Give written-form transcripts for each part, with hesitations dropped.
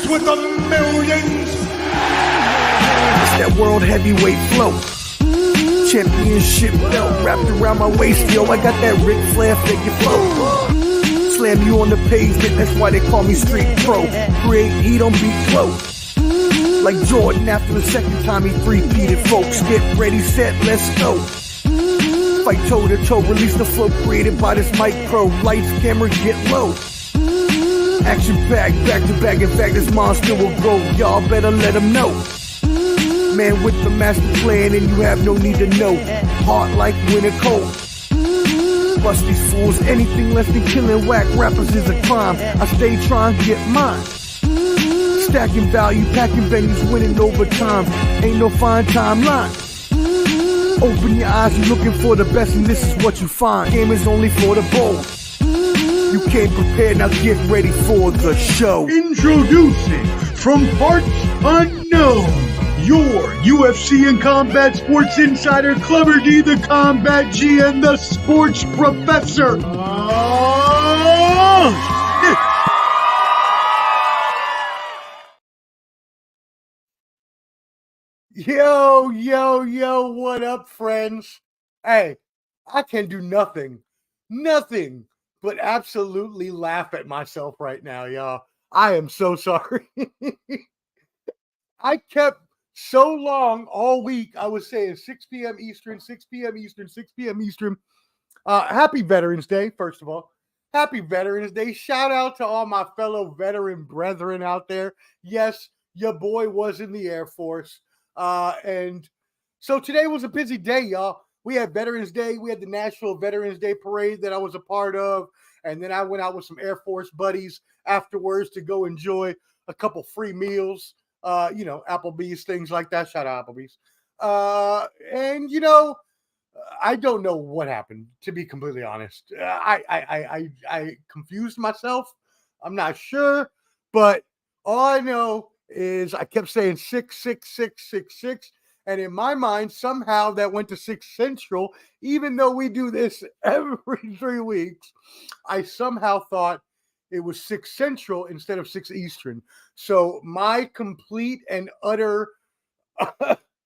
with the millions. It's that world heavyweight flow. Championship belt wrapped around my waist, yo. I got that Ric Flair figure flow. Slam you on the pavement, that's why they call me street pro. Create heat on beat flow. Like Jordan after the second time he three-peated, folks. Get ready, set, let's go. Fight toe to toe, release the flow created by this mic pro. Lights, camera, get low. Action packed, back to back. In fact, this monster will grow. Y'all better let him know. Man with the master plan, and you have no need to know. Hard like winter cold. Bust these fools, anything less than killing whack rappers is a crime. I stay trying to get mine. Stacking value, packing venues, winning over time. Ain't no fine timeline. Open your eyes, you're looking for the best, and this is what you find. Game is only for the bold. You came prepared, now get ready for the show. Introducing from parts unknown, your UFC and combat sports insider, Clubber D, the Combat G, and the sports professor. Yo, what up, friends? Hey, I can do nothing but absolutely laugh at myself right now, y'all. I am so sorry. I kept so long all week, I was saying 6 p.m. Eastern, 6 p.m. Eastern, 6 p.m. Eastern. Happy Veterans Day, first of all. Happy Veterans Day. Shout out to all my fellow veteran brethren out there. Yes, your boy was in the Air Force. And so today was a busy day, y'all. We had Veterans Day. We had the National Veterans Day Parade that I was a part of. And then I went out with some Air Force buddies afterwards to go enjoy a couple free meals. Applebee's, things like that. Shout out Applebee's. I don't know what happened, to be completely honest. I confused myself. I'm not sure, but all I know is I kept saying 66666, and in my mind, somehow that went to 6 Central, even though we do this every 3 weeks. I somehow thought it was 6 Central instead of 6 Eastern. So my complete and utter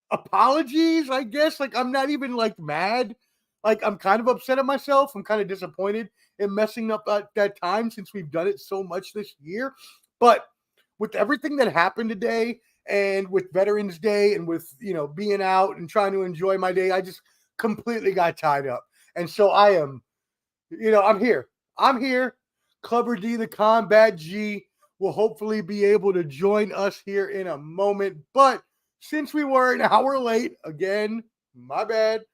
apologies, I guess. Like, I'm not even like mad. Like, I'm kind of upset at myself. I'm kind of disappointed in messing up that time since we've done it so much this year. But with everything that happened today and with Veterans Day and with, being out and trying to enjoy my day, I just completely got tied up. And so I am, I'm here. Clubber D, the Combat G, will hopefully be able to join us here in a moment. But since we were an hour late, again, my bad,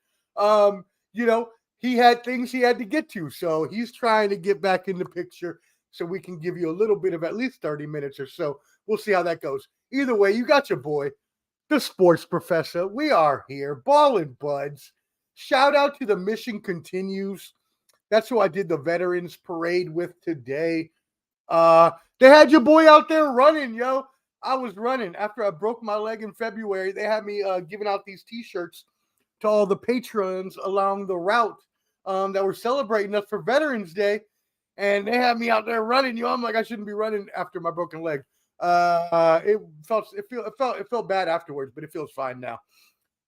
he had things he had to get to. So he's trying to get back in the picture so we can give you a little bit of at least 30 minutes or so. We'll see how that goes. Either way, you got your boy, the sports professor. We are here, Ballin' Buds. Shout out to the Mission Continues. That's who I did the Veterans Parade with today. They had your boy out there running, yo. I was running. After I broke my leg in February, they had me giving out these T-shirts to all the patrons along the route that were celebrating us for Veterans Day. And they had me out there running, yo. I'm like, I shouldn't be running after my broken leg. It felt bad afterwards, but it feels fine now.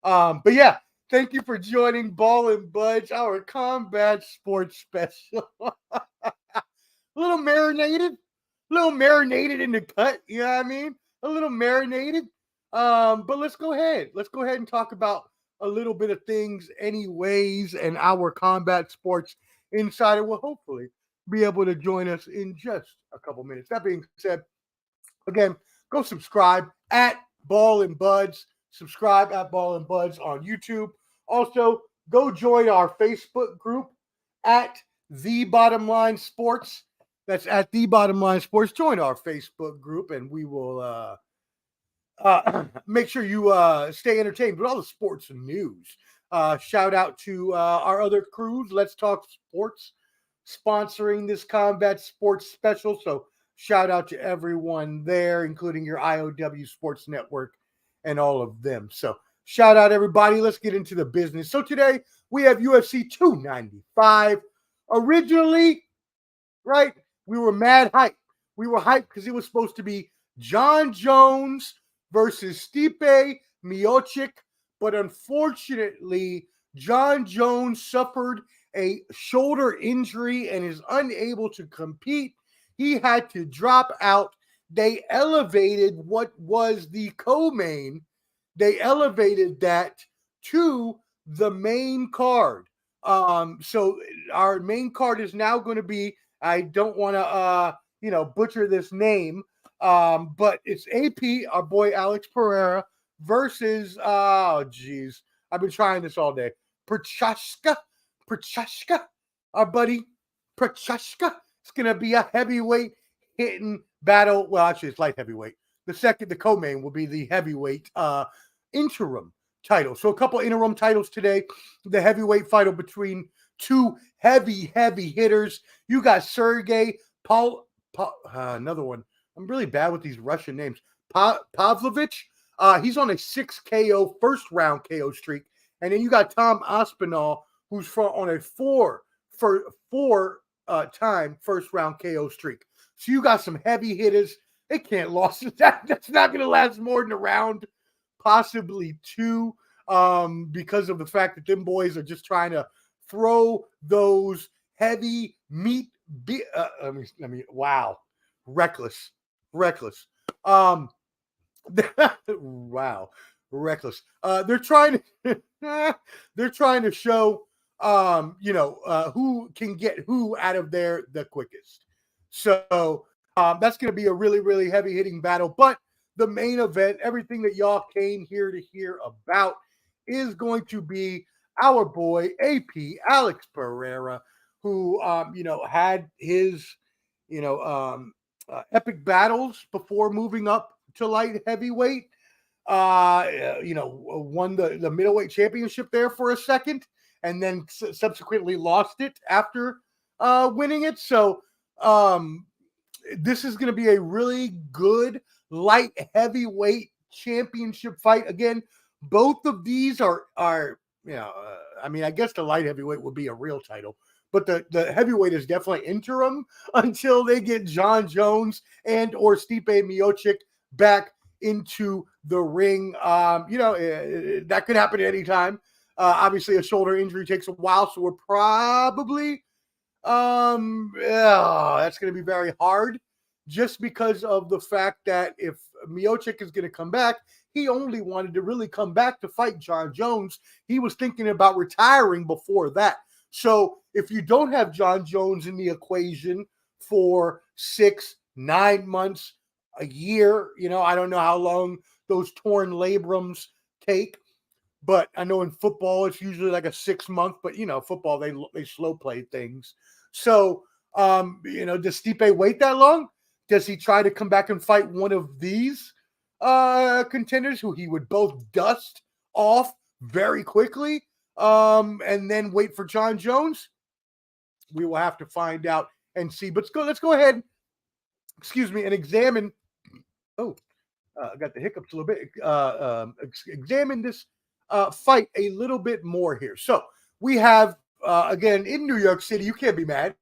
But yeah, thank you for joining Ballin' Buds, our combat sports special. a little marinated in the cut, you know what I mean? A little marinated. But let's go ahead and talk about a little bit of things anyways, and our combat sports insider will hopefully be able to join us in just a couple minutes. That being said, again, go subscribe at Ballin' Buds. Subscribe at Ballin' Buds on YouTube. Also, go join our Facebook group at The Bottom Line Sports. That's at The Bottom Line Sports. Join our Facebook group, and we will make sure you stay entertained with all the sports news. Shout out to our other crews, Let's Talk Sports, sponsoring this combat sports special. So shout out to everyone there, including your IOW Sports Network and all of them. So shout out everybody. Let's get into the business. So today we have UFC 295. Originally, right, we were mad hyped. We were hyped because it was supposed to be Jon Jones versus Stipe Miocic. But unfortunately, Jon Jones suffered a shoulder injury and is unable to compete. He had to drop out. They elevated what was the co-main. They elevated that to the main card. So our main card is now going to be, I don't want to, butcher this name, but it's AP, our boy Alex Pereira, versus, I've been trying this all day. Procházka, our buddy Procházka. It's going to be a heavyweight hitting battle. Well, actually, it's light heavyweight. The co-main will be the heavyweight interim title. So a couple interim titles today. The heavyweight fight between two heavy hitters. You got Sergei, another one. I'm really bad with these Russian names. Pavlovich. He's on a 6 KO first round KO streak. And then you got Tom Aspinall, who's on a four time first round KO streak. So you got some heavy hitters. It can't lose. That's not going to last more than a round, possibly two, because of the fact that them boys are just trying to throw those heavy meat. Wow, reckless. Wow, reckless. They're trying to show, who can get who out of there the quickest. So that's going to be a really, really heavy hitting battle. But the main event, everything that y'all came here to hear about, is going to be our boy AP Alex Pereira, who had his epic battles before moving up to light heavyweight. Won the middleweight championship there for a second, and then subsequently lost it after winning it. So this is going to be a really good light heavyweight championship fight. Again, both of these are I guess the light heavyweight would be a real title, but the heavyweight is definitely interim until they get Jon Jones and or Stipe Miocic back into the ring. That could happen at any time. Obviously, a shoulder injury takes a while, so we're probably that's going to be very hard, just because of the fact that if Miocic is going to come back, he only wanted to really come back to fight Jon Jones. He was thinking about retiring before that. So if you don't have Jon Jones in the equation for 6-9 months, a year, I don't know how long those torn labrums take, but I know in football it's usually like a 6-month, but football, they slow play things. So does Stipe wait that long? Does he try to come back and fight one of these contenders who he would both dust off very quickly, and then wait for Jon Jones? We will have to find out and see. But let's go ahead, and examine. I got the hiccups a little bit. Examine this fight a little bit more here. So we have, again, in New York City, you can't be mad.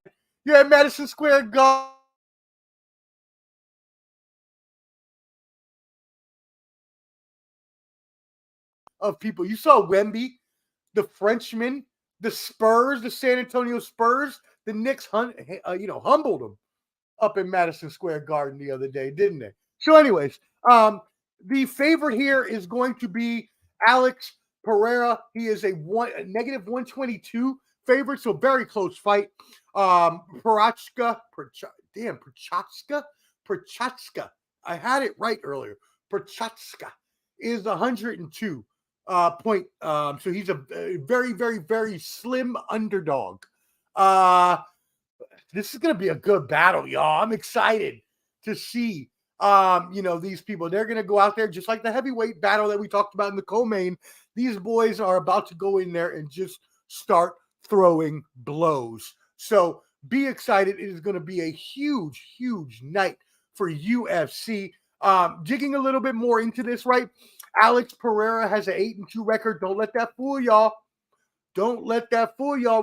You have Madison Square Garden. Of people. You saw Wemby, the Frenchman, the Spurs, the San Antonio Spurs, the Knicks humbled them up in Madison Square Garden the other day, didn't they? So anyways, the favorite here is going to be Alex Pereira. He is a -122 favorite, so very close fight. Procházka. I had it right earlier. Procházka is 102 point. So he's a very, very, very slim underdog. This is going to be a good battle, y'all. I'm excited to see, these people. They're going to go out there just like the heavyweight battle that we talked about in the co-main. These boys are about to go in there and just start throwing blows. So be excited. It is going to be a huge, huge night for UFC. Digging a little bit more into this, right? Alex Pereira has an 8-2 record. Don't let that fool y'all.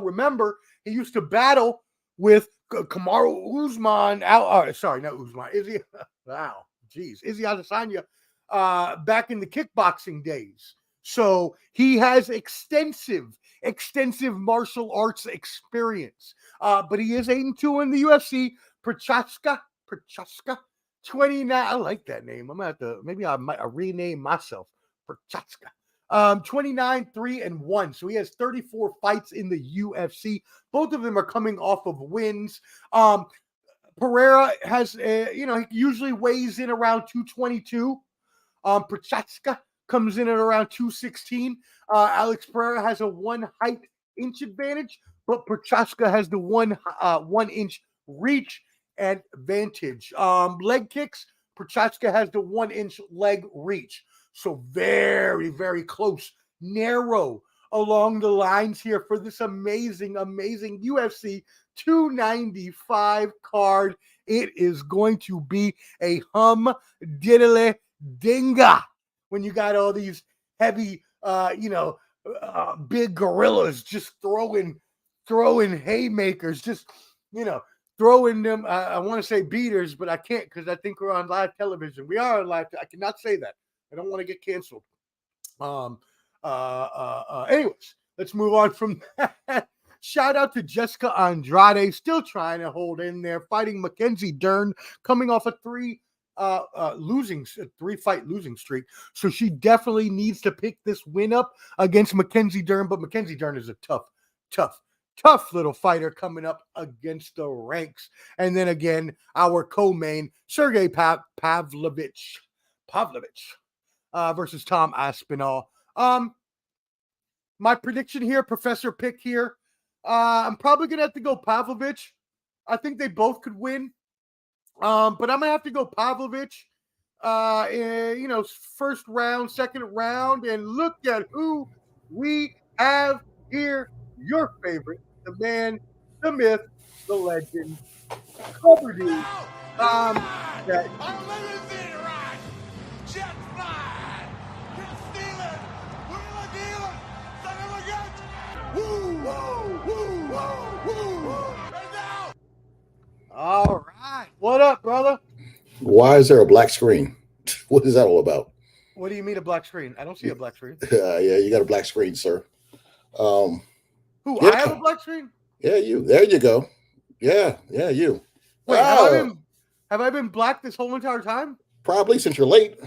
Remember, he used to battle with Kamaru Usman. Sorry, not Usman. Is he? Wow. Izzy Adesanya back in the kickboxing days. So he has extensive martial arts experience. But he is 8-2 in the UFC. Procházka, 29. I like that name. I'm gonna have to, maybe I might rename myself. Procházka. 29, 3-1. So he has 34 fights in the UFC. Both of them are coming off of wins. Pereira has, he usually weighs in around 222. Procházka comes in at around 216. Alex Pereira has a 1 height inch advantage, but Procházka has the 1 inch reach advantage. Leg kicks, Procházka has the 1 inch leg reach. So very, very close, narrow along the lines here for this amazing UFC 295 card. It is going to be a diddly dinga when you got all these heavy, big gorillas just throwing haymakers, just, throwing them. I want to say beaters, but I can't because I think we're on live television. We are on live. I cannot say that. I don't want to get canceled. Anyways, let's move on from that. Shout out to Jessica Andrade, still trying to hold in there, fighting Mackenzie Dern, coming off a 3-fight losing streak. So she definitely needs to pick this win up against Mackenzie Dern. But Mackenzie Dern is a tough little fighter coming up against the ranks. And then again, our co-main, Sergei Pavlovich versus Tom Aspinall. My prediction here, professor pick here, I'm probably going to have to go Pavlovich. I think they both could win. But I'm going to have to go Pavlovich, first round, second round. And look at who we have here. Your favorite, the man, the myth, the legend, Cover D. That Jet fly! You're stealing! Wheeler dealing! Son of a gun! Woo! Woo! Woo! Woo! Woo! Right now! All right. What up, brother? Why is there a black screen? What is that all about? What do you mean a black screen? I don't see a black screen. Yeah, you got a black screen, sir. Who? Yeah. I have a black screen? Yeah, you. There you go. Yeah, you. Wait, have I been black this whole entire time? Probably, since you're late.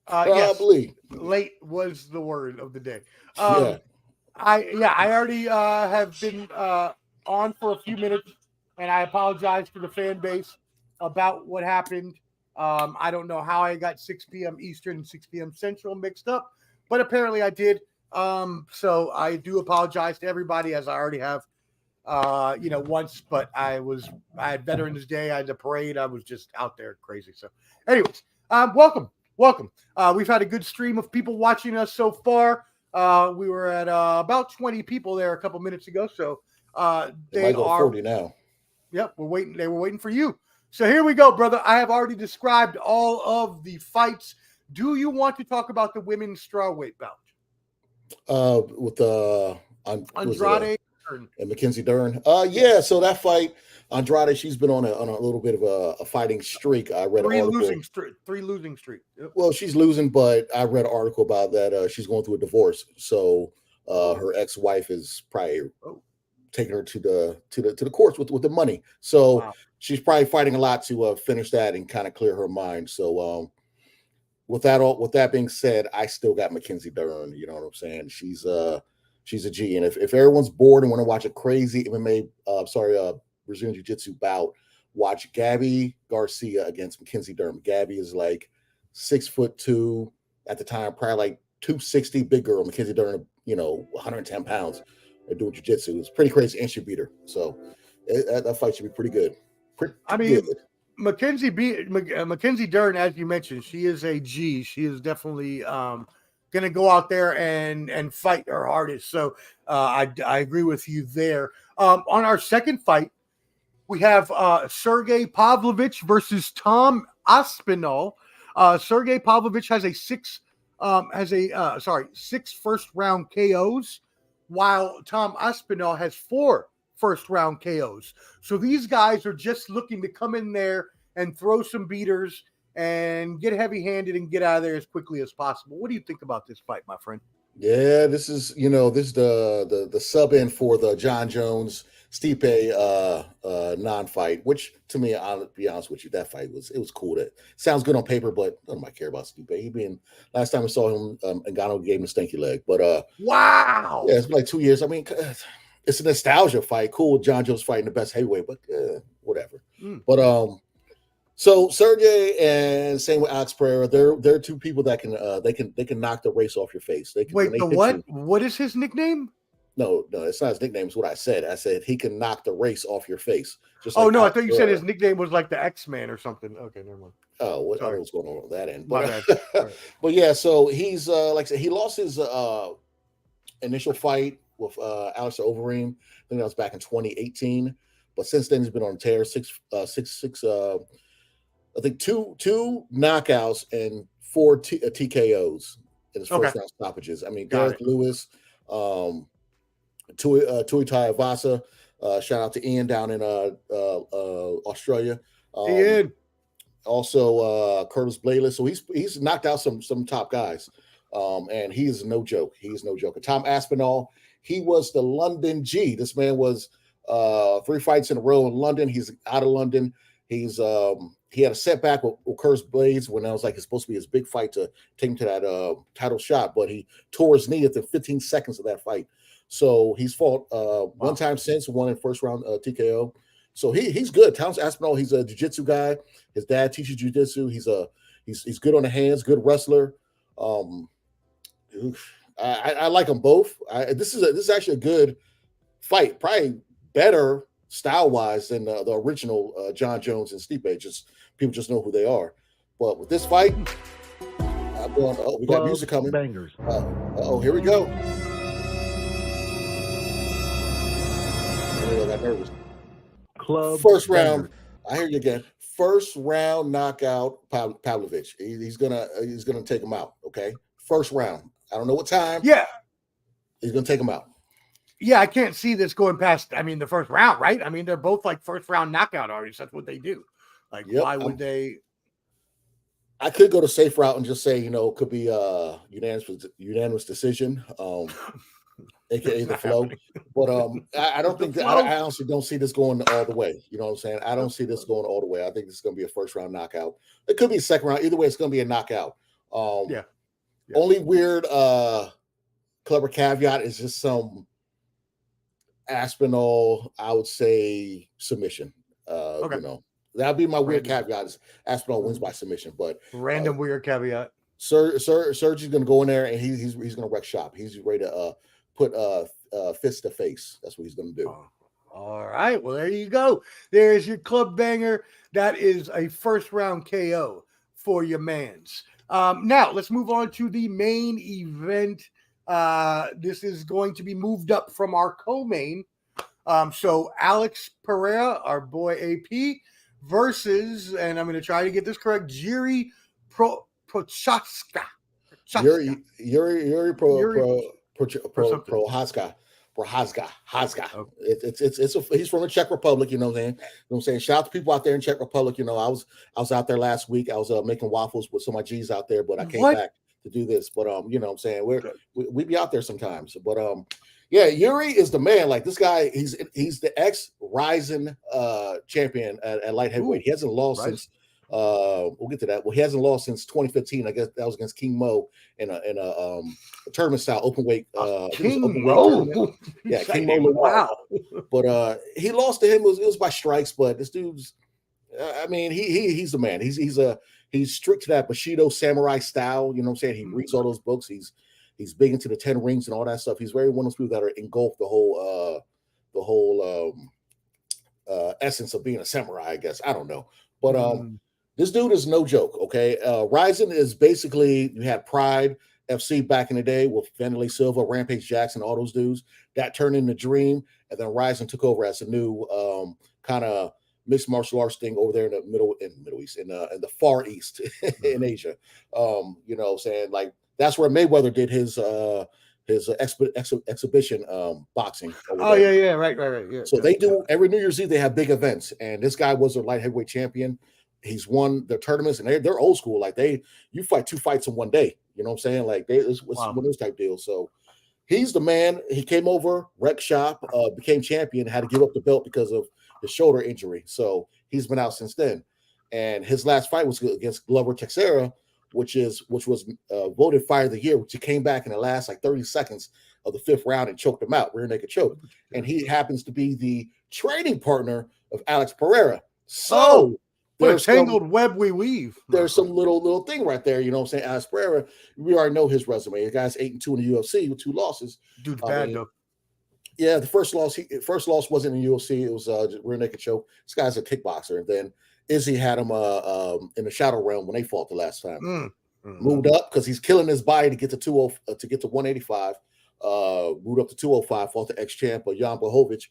Probably. Yes. Late was the word of the day. Yeah. I already have been on for a few minutes, and I apologize to the fan base about what happened. I don't know how I got 6 p.m. Eastern and 6 p.m. Central mixed up, but apparently I did. So I do apologize to everybody, as I already have, once, but I had Veterans Day, I had the parade. I was just out there crazy. So anyways, welcome. We've had a good stream of people watching us so far. We were at about 20 people there a couple minutes ago. So they might go 40 now. Yep. They were waiting for you. So here we go, brother. I have already described all of the fights. Do you want to talk about the women's strawweight bout? With Andrade and Mackenzie Dern. Yeah, so that fight, Andrade, she's been on a little bit of a fighting streak. I read three an article. losing streak. Yep. Well, she's losing, but I read an article about that. She's going through a divorce, so her ex-wife is probably taking her to the courts with the money. So she's probably fighting a lot to finish that and kind of clear her mind. So with that being said, I still got Mackenzie Dern. You know what I'm saying? She's a G. And if everyone's bored and want to watch a crazy MMA, Brazilian Jiu-Jitsu bout, watch Gabby Garcia against Mackenzie Dern. Gabby is like 6'2" at the time, probably like 260, big girl. Mackenzie Dern, 110 pounds. They're doing jiu-jitsu. It's pretty crazy, and she beat her. So that fight should be pretty good. Good. Mackenzie Dern, as you mentioned, she is a G. She is definitely going to go out there and fight her hardest. So I agree with you there. On our second fight, we have Sergei Pavlovich versus Tom Aspinall. Sergei Pavlovich has six first round KOs, while Tom Aspinall has 4 first round KOs. So these guys are just looking to come in there and throw some beaters and get heavy-handed and get out of there as quickly as possible. What do you think about this fight, my friend? Yeah, this is the sub in for the Jon Jones Stipe non-fight, which to me, I'll be honest with you, that fight was cool. That sounds good on paper, but I don't care about Stipe. Last time I saw him, Ngannou gave him a stinky leg. But wow, yeah, it's been like 2 years. I mean, it's a nostalgia fight. Cool, Jon Jones fighting the best heavyweight, but whatever. But so Sergei and same with Alex Pereira, they're two people that can knock the race off your face. They can, wait, the what? What is his nickname? No, it's not his nickname. It's what I said. I said he can knock the race off your face. Just like no, I thought you said his nickname was like the X-Man or something. Okay, never mind. Oh, what's going on with that end? But, but yeah, so he's like I said, he lost his initial fight with Alistair Overeem. I think that was back in 2018. But since then, he's been on a tear. I think two knockouts and 4 TKOs in his first round stoppages. I mean, Derek Lewis, Tui Tuivasa, shout out to Ian down in Australia. Ian. Also Curtis Blayles. So he's knocked out some top guys. And he is no joke. He is no joke. And Tom Aspinall, he was the London G. This man was 3 fights in a row in London. He's out of London. He had a setback with Curtis Blayles when that was like it's supposed to be his big fight to take him to that title shot, but he tore his knee at the 15 seconds of that fight. So he's fought one time since, won in first round TKO. So he's good. Thomas Aspinall, he's a jiu-jitsu guy. His dad teaches jiu-jitsu. He's good on the hands, good wrestler. I like them both. This is actually a good fight, probably better style-wise than the original Jon Jones and Stipe. Just people just know who they are. But with this fight, I'm going. Oh, we got music coming. Bangers. Here we go. I got nervous. Club First round. bangers. I hear you again. First round knockout. Pavlovich. He's gonna take him out. Okay. First round. I don't know what time. Yeah. He's gonna take him out. Yeah, I can't see this going past, the first round, right? I mean, they're both like first round knockout artists. That's what they do. Like, why would they? I could go the safe route and just say, it could be unanimous decision, aka the flow. But I don't think I honestly don't see this going all the way. You know what I'm saying? I don't see this going all the way. I think this is going to be a first round knockout. It could be a second round. Either way, it's going to be a knockout. Yeah. Only weird, clever caveat is just some Aspinall, I would say submission. That'd be my weird caveat is Aspinall wins by submission, but random weird caveat. Sergei's gonna go in there and he's gonna wreck shop. He's ready to put fist to face. That's what he's gonna do. All right. Well, there you go. There's your club banger. That is a first round KO for your mans. Now let's move on to the main event. This is going to be moved up from our co-main. So Alex Pereira, our boy AP, versus, and I'm going to try to get this correct, Yuri Procházka. Yuri Procházka. He's from the Czech Republic, you know what I'm saying? Shout out to people out there in Czech Republic. I was out there last week. I was making waffles with some of my G's out there, but I came back to do this. But you know what I'm saying? We be out there sometimes. But yeah, Yuri is the man. Like this guy, he's the ex-Rising champion at light heavyweight. He hasn't lost since we'll get to that. Well, he hasn't lost since 2015. I guess that was against King Mo in a tournament style open weight. King Mo. Yeah, King Mo. Wow. But he lost to him. It was by strikes. But this dude's, I mean, he's the man. He's strict to that Bushido samurai style. You know what I'm saying? He reads all those books. He's big into the 10 rings and all that stuff. He's very one of those people that are engulfed the whole essence of being a samurai, I guess. I don't know. But this dude is no joke, okay? Rising is basically, you had Pride FC back in the day with Vanderlei Silva, Rampage Jackson, all those dudes. That turned into Dream, and then Rising took over as a new kind of mixed martial arts thing over there in the Middle East, in the Far East in Asia. You know what I'm saying? Like, that's where Mayweather did his exhibition boxing. Oh, yeah, right. Yeah, so they do every New Year's Eve, they have big events, and this guy was a light heavyweight champion He's won their tournaments, and they're old school. Like you fight 2 fights in one day. You know what I'm saying? Like it's one of those type deals. So he's the man. He came over, wreck shop, became champion, had to give up the belt because of his shoulder injury. So he's been out since then. And his last fight was against Glover Teixeira, which was voted Fight of the Year, which he came back in the last like 30 seconds of the 5th round and choked him out, rear naked choke. And he happens to be the training partner of Alex Pereira. So what a tangled web we weave. There's some little thing right there. You know what I'm saying? Alex Pereira, we already know his resume. The guy's 8-2 in the UFC with 2 losses. Dude's bad though. Yeah, the first loss wasn't in the UFC. It was rear naked choke. This guy's a kickboxer. And then Izzy had him in the shadow realm when they fought the last time. Moved up because he's killing his body to get to 185. Moved up to 205. Fought the ex-champ Jan Blachowicz.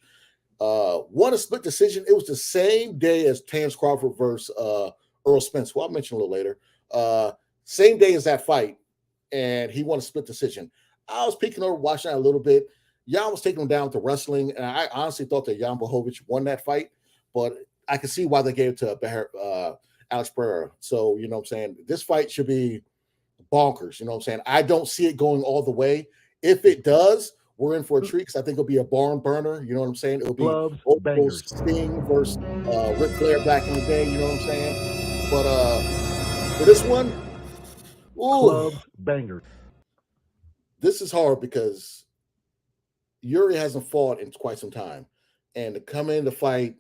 Won a split decision. It was the same day as Terence Crawford versus Earl Spence, who I'll mention a little later. Same day as that fight, and he won a split decision. I was peeking over, watching that a little bit. Jan was taking him down to wrestling, and I honestly thought that Jan Blachowicz won that fight, but I can see why they gave it to Alex Pereira. So, you know what I'm saying? This fight should be bonkers. You know what I'm saying? I don't see it going all the way. If it does, we're in for a treat because I think it'll be a barn burner. You know what I'm saying? It'll be Sting versus Ric Flair back in the day. You know what I'm saying? But for this one, Club bangers. This is hard because Yuri hasn't fought in quite some time. And to come in to fight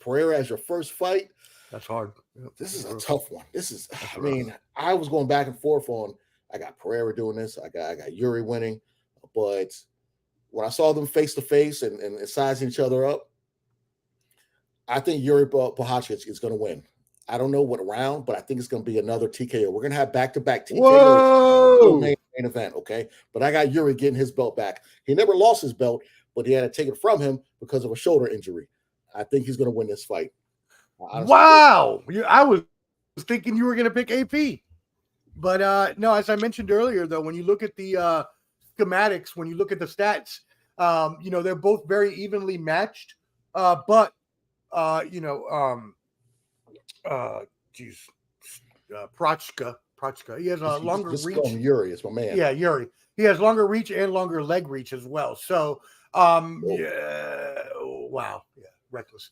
Pereira as your first fight, that's hard. This is a tough one. I was going back and forth on, I got Pereira doing this. I got Yuri winning. But when I saw them face to face and sizing each other up, I think Yuri Procházka is going to win. I don't know what round, but I think it's going to be another TKO. We're going to have back-to-back TKO main event, okay? But I got Yuri getting his belt back. He never lost his belt, but he had to take it from him because of a shoulder injury. I think he's going to win this fight. Wow. I was thinking you were going to pick AP. But no, as I mentioned earlier, though, when you look at the schematics, when you look at the stats, they're both very evenly matched. Procházka, he has a longer reach. Yuri is my man. Yeah, Yuri. He has longer reach and longer leg reach as well. So, wow. Yeah, reckless.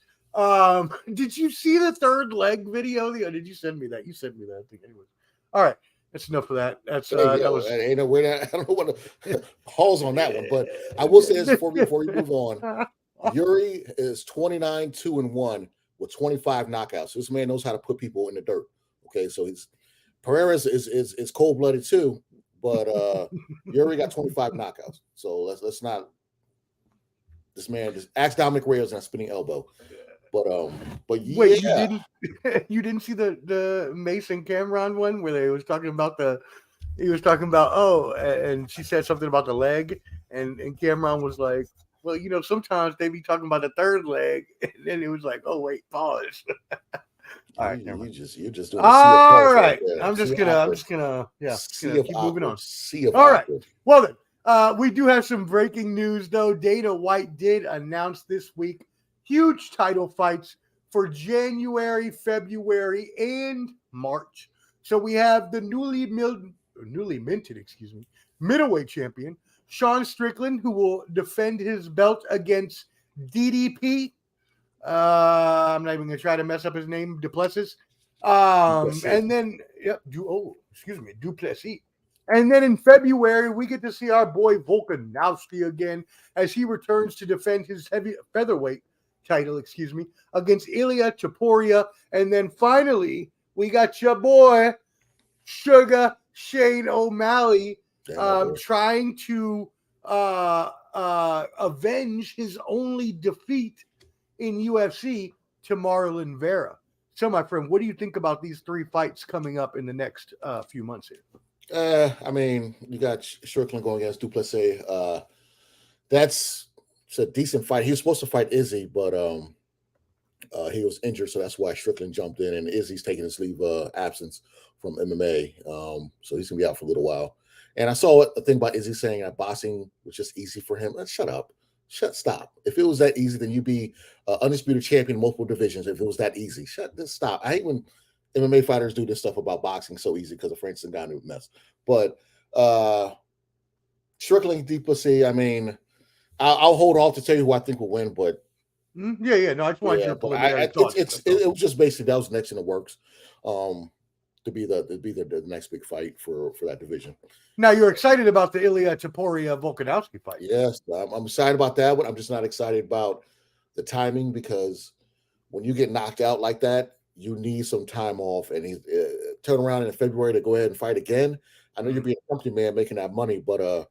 Did you see the third leg video? Did you send me that? You sent me that. I think anyways. All right. That's enough of that. That's that was. I don't know what to pause on that one, but I will say this before you move on. Yuri is 29-2-1 with 25 knockouts. This man knows how to put people in the dirt. Okay, so Pereira is cold blooded too, but Yuri got 25 knockouts. So let's not. This man just ask Dominic Reyes and a spinning elbow. But yeah. Wait, you didn't see the Mason Cameron one where they was talking about and she said something about the leg and Cameron was like, well, sometimes they be talking about the third leg, and then it was like, oh wait, pause. All right, you're just doing. All right, I'm just gonna keep moving on. All right, well then, we do have some breaking news though. Dana White did announce this week huge title fights for January, February, and March. So we have the newly minted, middleweight champion Sean Strickland, who will defend his belt against DDP. I'm not even going to try to mess up his name, Duplessis. And then, Duplessis. And then in February, we get to see our boy Volkanovski again as he returns to defend his featherweight title, against Ilya Topuria. And then finally, we got your boy, Sugar Shane O'Malley, trying to avenge his only defeat in UFC to Marlon Vera. So, my friend, what do you think about these 3 fights coming up in the next few months here? You got Strickland going against Duplessis. That's a decent fight. He was supposed to fight Izzy, but he was injured, so that's why Strickland jumped in, and Izzy's taking his leave absence from MMA. So he's gonna be out for a little while. And I saw a thing about Izzy saying that boxing was just easy for him. Shut up. Stop. If it was that easy, then you'd be undisputed champion in multiple divisions. If it was that easy, stop. I hate when MMA fighters do this stuff about boxing so easy because of Francis Ngannou mess. But Strickland, Duplessis, I mean, I'll hold off to tell you who I think will win, but yeah. No, I just wanted your preliminary thoughts. It was just basically that was next in the works. To be the next big fight for that division. Now you're excited about the Ilya Topuria Volkanovski fight. Yes, I'm excited about that one. I'm just not excited about the timing because when you get knocked out like that, you need some time off. And he turn around in February to go ahead and fight again. I know you're being a company man making that money, but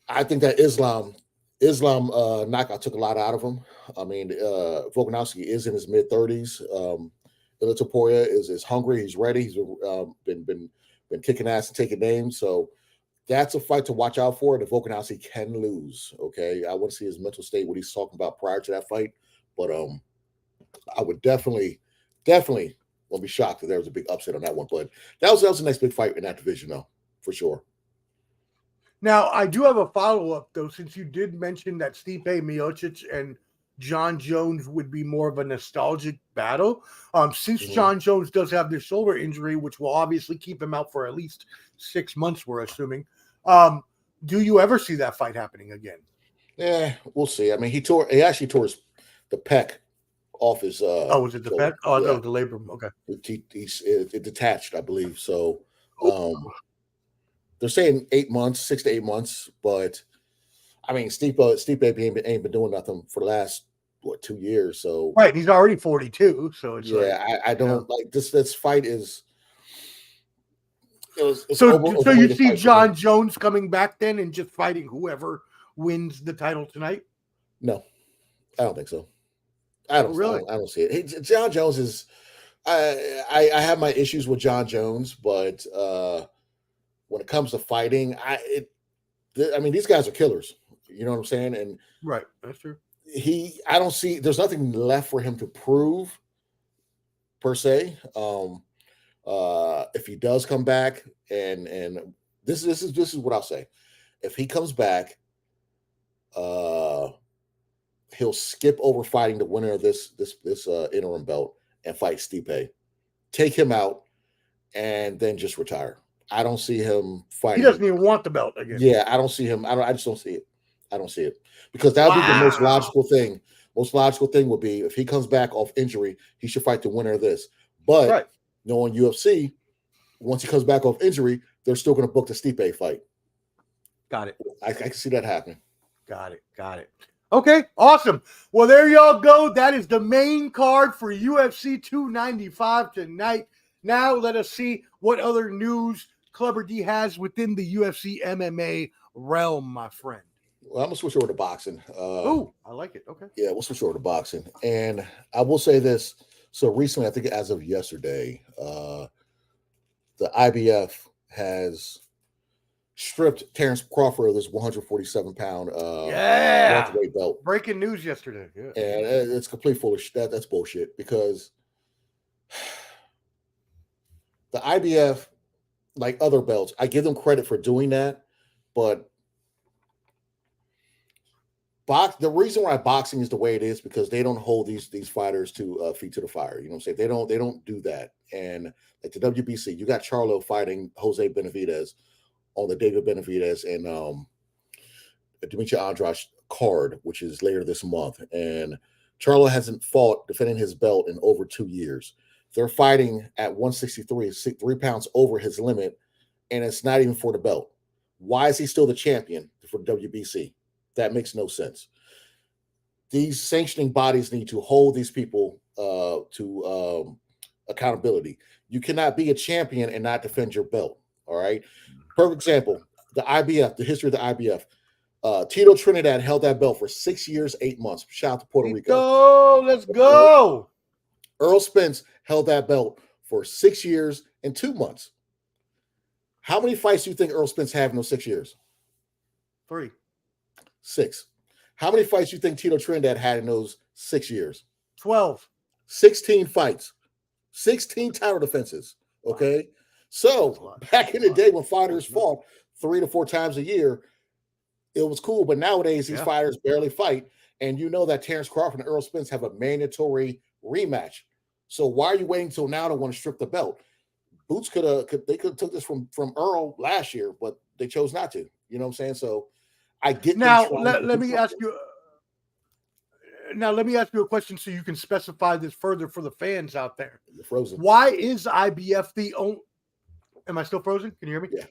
I think that Islam knockout took a lot out of him. I mean, Volkanovski is in his mid-30s. Ilya Topuria is hungry. He's ready. He's been kicking ass and taking names. So that's a fight to watch out for. And Volkanovski can lose. Okay, I want to see his mental state, what he's talking about prior to that fight. But I would definitely won't be shocked if there was a big upset on that one. But that was the next big fight in that division, though, for sure. Now I do have a follow-up though, since you did mention that Stipe Miocic and Jon Jones would be more of a nostalgic battle. Since Jon Jones does have this shoulder injury, which will obviously keep him out for at least 6 months, we're assuming. Do you ever see that fight happening again? Yeah, we'll see. I mean, he actually tore the pec off his. Was it the pec? Oh, yeah. No, the labrum. Okay. It detached, I believe. So they're saying 8 months, 6 to 8 months, but I mean, Stipe ain't been doing nothing for the last 2 years. So right, he's already 42. So it's I don't like this. This fight is. So you see Jon Jones coming back then and just fighting whoever wins the title tonight? No, I don't think so. I don't see it. Jon Jones is. I have my issues with Jon Jones, but when it comes to fighting, I mean, these guys are killers. You know what I'm saying? And right, that's true. I don't see. There's nothing left for him to prove, per se. If he does come back, and this is what I'll say. If he comes back, he'll skip over fighting the winner of this interim belt and fight Stipe, take him out, and then just retire. I don't see him fighting. He doesn't even want the belt again. Yeah, I don't see him. I just don't see it. I don't see it because that would be the most logical thing. Most logical thing would be if he comes back off injury, he should fight the winner of this. But knowing UFC, once he comes back off injury, they're still going to book the Stipe fight. Got it. I can see that happening. Got it. Okay, awesome. Well, there y'all go. That is the main card for UFC 295 tonight. Now let us see what other news Clubber D has within the UFC MMA realm, my friend. Well, I'm going to switch over to boxing. I like it. Okay. Yeah, we'll switch over to boxing. And I will say this. So recently, I think as of yesterday, the IBF has stripped Terrence Crawford of this 147-pound welterweight belt. Breaking news yesterday. Yeah. And it's complete full of shit. That's bullshit because the IBF, like other belts, I give them credit for doing that, but the reason why boxing is the way it is because they don't hold these fighters to feet to the fire. You know what I'm saying? They don't do that. And like the WBC, you got Charlo fighting Jose Benavidez on the David Benavidez and Dimitri Andrade card, which is later this month. And Charlo hasn't fought defending his belt in over 2 years. They're fighting at 163, 3 pounds over his limit, and it's not even for the belt. Why is he still the champion for WBC? That makes no sense. These sanctioning bodies need to hold these people to accountability. You cannot be a champion and not defend your belt. All right. Perfect example, the IBF, the history of the IBF. Tito Trinidad held that belt for 6 years, 8 months. Shout out to Puerto Rico. Let's go. Earl Spence held that belt for 6 years and 2 months. How many fights do you think Earl Spence had in those 6 years? 3. 6. How many fights do you think Tito Trinidad had in those 6 years? 12. 16 fights. 16 title defenses. Okay. Wow. So back in the day when fighters fought 3 to 4 times a year, it was cool. But nowadays, these fighters barely fight. And you know that Terrence Crawford and Errol Spence have a mandatory rematch. So why are you waiting until now to want to strip the belt? Boots could have took this from Earl last year, but they chose not to. You know what I'm saying? So I get now. Let me ask you. Now let me ask you a question so you can specify this further for the fans out there. You're frozen. Why is IBF the only? Am I still frozen? Can you hear me? Yeah,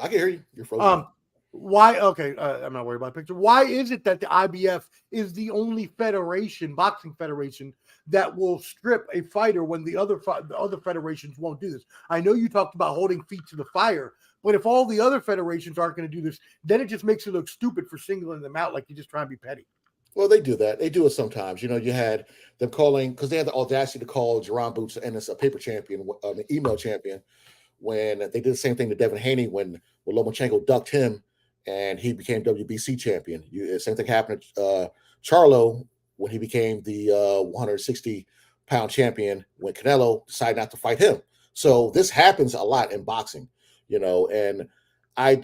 I can hear you. You're frozen. Why? Okay, I'm not worried about the picture. Why is it that the IBF is the only boxing federation, that will strip a fighter when the other federations won't do this? I know you talked about holding feet to the fire, but if all the other federations aren't going to do this, then it just makes it look stupid for singling them out, like you just try and be petty. Well, they do that. They do it sometimes. You know, you had them calling, because they had the audacity to call Jerron Boots and a paper champion, an email champion, when they did the same thing to Devin Haney when Lomachenko ducked him and he became WBC champion. Same thing happened to Charlo when he became the 160-pound champion when Canelo decided not to fight him. So this happens a lot in boxing, you know, and I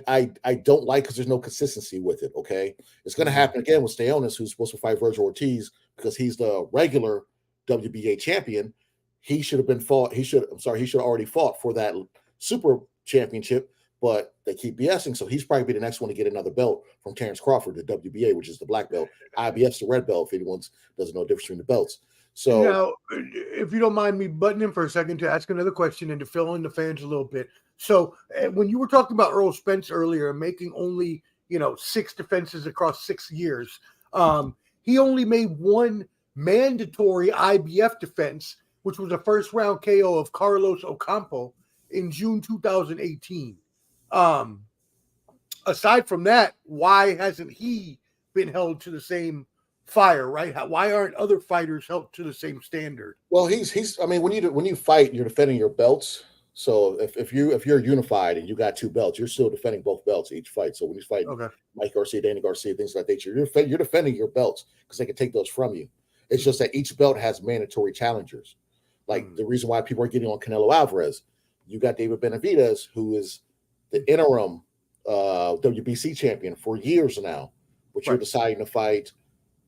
don't like, because there's no consistency with it, okay? It's going to happen again with Stayonis, who's supposed to fight Virgil Ortiz because he's the regular WBA champion. He should have already fought for that super championship, but they keep BSing, so he's probably be the next one to get another belt from Terrence Crawford, the WBA, which is the black belt. IBF's the red belt, if anyone doesn't know the difference between the belts. So now, if you don't mind me butting in for a second to ask another question and to fill in the fans a little bit. So when you were talking about Errol Spence earlier, making only 6 defenses across 6 years, he only made one mandatory IBF defense, which was a first-round KO of Carlos Ocampo in June 2018. Aside from that, why hasn't he been held to the same fire, right? Why aren't other fighters held to the same standard? Well, he's. I mean, when you fight, you're defending your belts. So if you're unified and you got 2 belts, you're still defending both belts each fight. So when you fight Mike Garcia, Danny Garcia, things like that, you're defending your belts because they can take those from you. It's just that each belt has mandatory challengers. Like the reason why people are getting on Canelo Alvarez, you got David Benavidez, who is the interim WBC champion for years now, but you're deciding to fight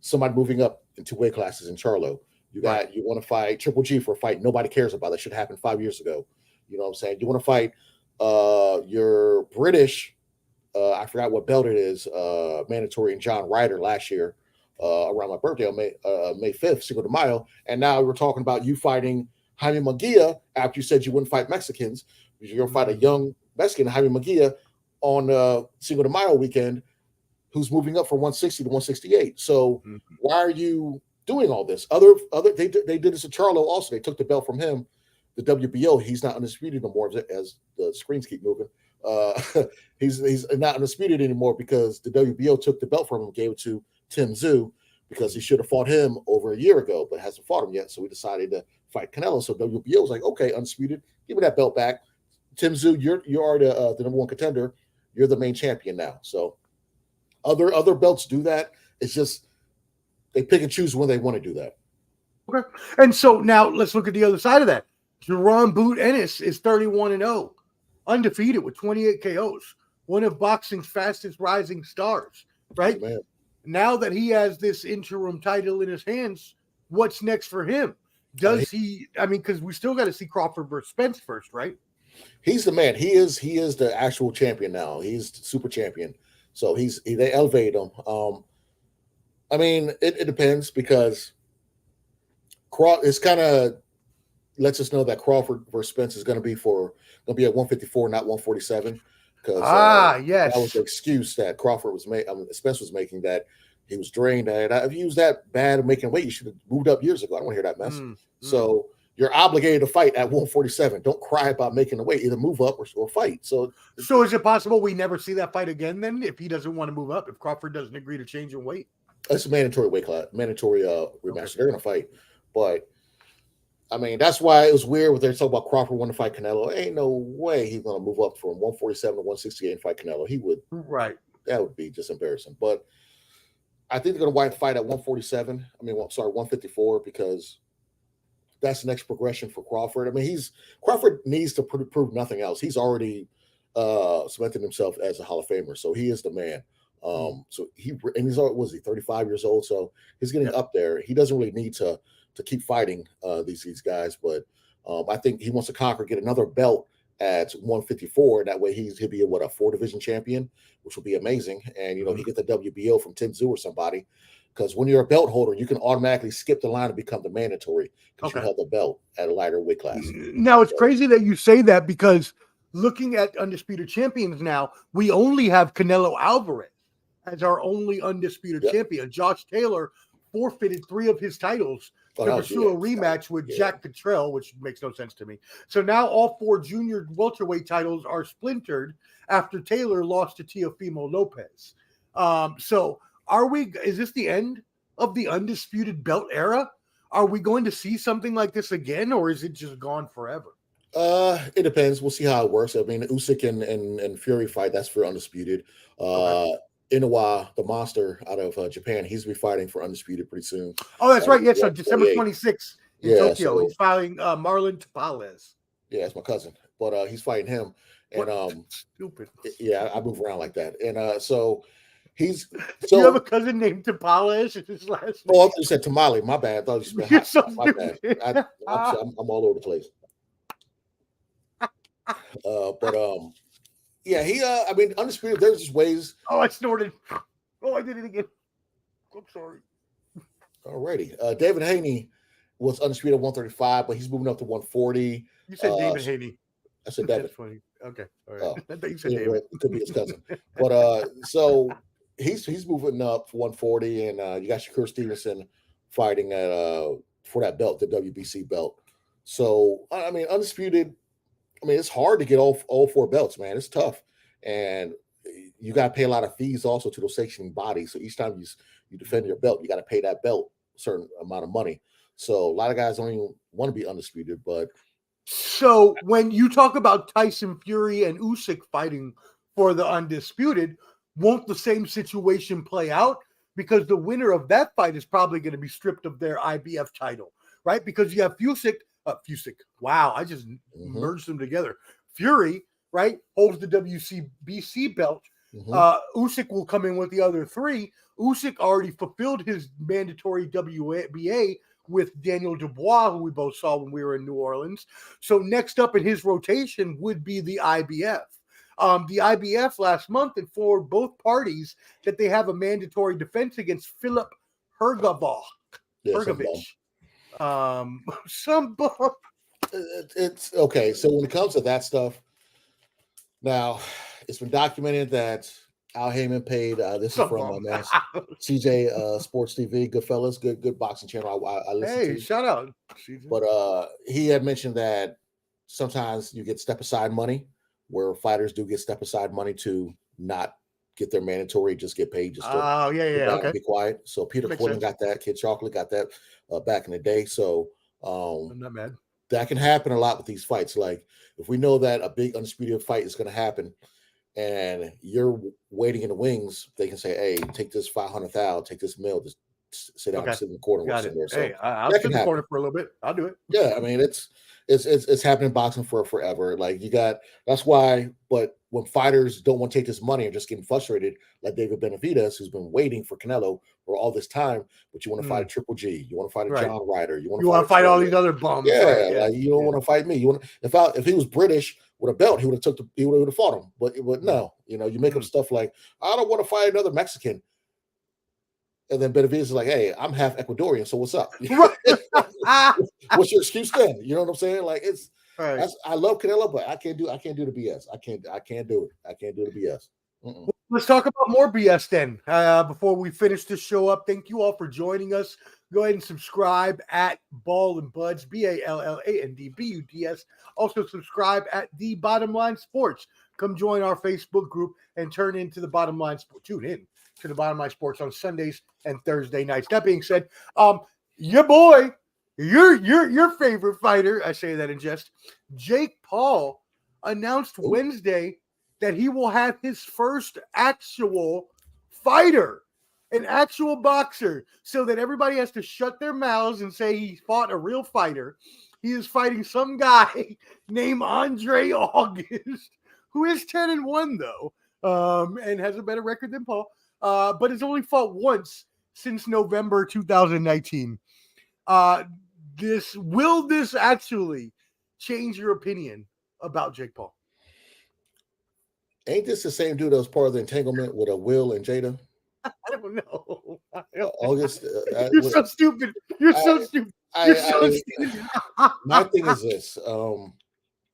somebody moving up in 2 weight classes in Charlo. You want to fight Triple G for a fight nobody cares about. That should happen 5 years ago. You know what I'm saying? You want to fight your British, I forgot what belt it is, mandatory in John Ryder last year around my birthday on May 5th, Cinco de Mayo. And now we're talking about you fighting Jaime Munguia after you said you wouldn't fight Mexicans. You're going to fight a young Mexican, Jaime Munguia, on Cinco de Mayo weekend, who's moving up from 160 to 168. So why are you doing all this? They did this at Charlo also. They took the belt from him, the WBO. He's not undisputed no more, as the screens keep moving. He's not undisputed anymore because the WBO took the belt from him and gave it to Tim Tszyu because he should have fought him over a year ago, but hasn't fought him yet. So we decided to fight Canelo. So WBO was like, okay, undisputed, give me that belt back. Tim Tszyu, you are the number 1 contender. You're the main champion now. So other belts do that. It's just they pick and choose when they want to do that. Okay. And so now let's look at the other side of that. Jerron Boot Ennis is 31-0, undefeated with 28 KOs, one of boxing's fastest rising stars, right? Oh, man. Now that he has this interim title in his hands, what's next for him? Does he, because we still got to see Crawford versus Spence first, right? He's the man. He is the actual champion now. He's the super champion. So they elevate him. It depends because it's kind of lets us know that Crawford versus Spence is going to be at 154, not 147. Because yes, that was the excuse that Crawford was Spence was making, that he was drained. If you use that bad at making weight, you should have moved up years ago. I don't want to hear that mess. So you're obligated to fight at 147. Don't cry about making the weight. Either move up or fight. So is it possible we never see that fight again then if he doesn't want to move up, if Crawford doesn't agree to change in weight? It's a mandatory weight class, mandatory rematch. Okay. They're going to fight. But, that's why it was weird when they're talking about Crawford wanting to fight Canelo. Ain't no way he's going to move up from 147 to 168 and fight Canelo. He would. Right. That would be just embarrassing. But I think they're going to fight at 147. 154, because that's the next progression for Crawford. Crawford needs to prove nothing else. He's already cemented himself as a Hall of Famer, so he is the man. So he's was he 35 years old, so he's getting up there. He doesn't really need to keep fighting these guys, but I think he wants to conquer, get another belt at 154. That way he'll be a 4-division champion, which will be amazing. And he get the WBO from Tenzou or somebody, because when you're a belt holder, you can automatically skip the line and become the mandatory because you held the belt at a lighter weight class. Now it's crazy that you say that, because looking at undisputed champions now, we only have Canelo Alvarez as our only undisputed champion. Josh Taylor forfeited 3 of his titles to pursue a rematch with Jack Cottrell, which makes no sense to me. So now all 4 junior welterweight titles are splintered after Taylor lost to Teofimo Lopez. So is this the end of the undisputed belt era? Are we going to see something like this again, or is it just gone forever? It depends. We'll see how it works. I mean, Usyk and Fury fight, that's for undisputed. Inoue, the monster out of Japan, he's be fighting for undisputed pretty soon. Oh, that's right. Yes, on December 26th in Tokyo. So, he's fighting Marlon Tapales. Yeah, it's my cousin, but he's fighting him. And stupid. Yeah, I move around like that. And so he's you have a cousin named Tapales? It's his last name. Oh, I thought you said Tamale. My bad. I thought you said my bad. I'm all over the place. Yeah, I mean, undisputed. There's just ways. Oh, I snorted. Oh, I did it again. I'm sorry. Alrighty. David Haney was undisputed at 135, but he's moving up to 140. You said David Haney. I said David. That's funny. Okay. All right. I thought you said David. It could be his cousin. But so he's moving up to 140, and you got Shakur Stevenson fighting at for that belt, the WBC belt. So I mean, undisputed. I mean, it's hard to get all 4 belts, man. It's tough, and you got to pay a lot of fees also to those sanctioning bodies. So each time you defend your belt, you got to pay that belt a certain amount of money. So a lot of guys don't even want to be undisputed. But so when you talk about Tyson Fury and Usyk fighting for the undisputed, won't the same situation play out? Because the winner of that fight is probably going to be stripped of their IBF title, right? Because you have Usyk. Wow, I just merged them together. Fury, right, holds the WCBC belt. Usyk will come in with the other 3. Usyk already fulfilled his mandatory WBA with Daniel Dubois, who we both saw when we were in New Orleans. So next up in his rotation would be the IBF. The IBF last month informed both parties that they have a mandatory defense against Filip Hrgovic. It's okay. So when it comes to that stuff, now it's been documented that Al Heyman paid. This is from my man CJ Sports TV, good fellas, good boxing channel. I listen to. Hey, shout out. CJ. But he had mentioned that sometimes you get step aside money, where fighters do get step aside money to not get their mandatory, just get paid. Just to be quiet. So Peter Quillen got that. Kid Chocolate got that back in the day. So I'm not mad. That can happen a lot with these fights. Like if we know that a big undisputed fight is going to happen, and you're waiting in the wings, they can say, "Hey, take this 500,000, take this mill, just sit down, sit in the corner." Got it. So hey, I'll sit in the corner for a little bit. I'll do it. Yeah, I mean it's happened in boxing for forever. Like that's why. But when fighters don't want to take this money and just getting frustrated, like David Benavidez, who's been waiting for Canelo for all this time, but you want to fight a Triple G, you want to fight a John Ryder, you want to fight all these other bums. Yeah, like you don't want to fight me. You want if he was British with a belt, he would have fought him. But no, you make up stuff like, I don't want to fight another Mexican. And then Benavidez is like, hey, I'm half Ecuadorian, so what's up? What's your excuse then? You know what I'm saying? Like I love Canelo, but I can't do the BS. I can't do it. I can't do the BS. Let's talk about more BS then. Before we finish this show up, thank you all for joining us. Go ahead and subscribe at Ball and Buds, BALLANDBUDS. Also subscribe at The Bottom Line Sports. Come join our Facebook group and turn into the Bottom Line Sports. Tune in to the Bottom Line Sports on Sundays and Thursday nights. That being said, your boy, your favorite fighter, I say that in jest, Jake Paul, announced Wednesday that he will have his first actual fighter, an actual boxer, so that everybody has to shut their mouths and say he fought a real fighter. He is fighting some guy named Andre August, who is 10-1 though, and has a better record than Paul. but has only fought once since November 2019. Will this actually change your opinion about Jake Paul? Ain't this the same dude that was part of the entanglement with Will and Jada? I don't know. August. You're so stupid. You're so stupid. My thing is this.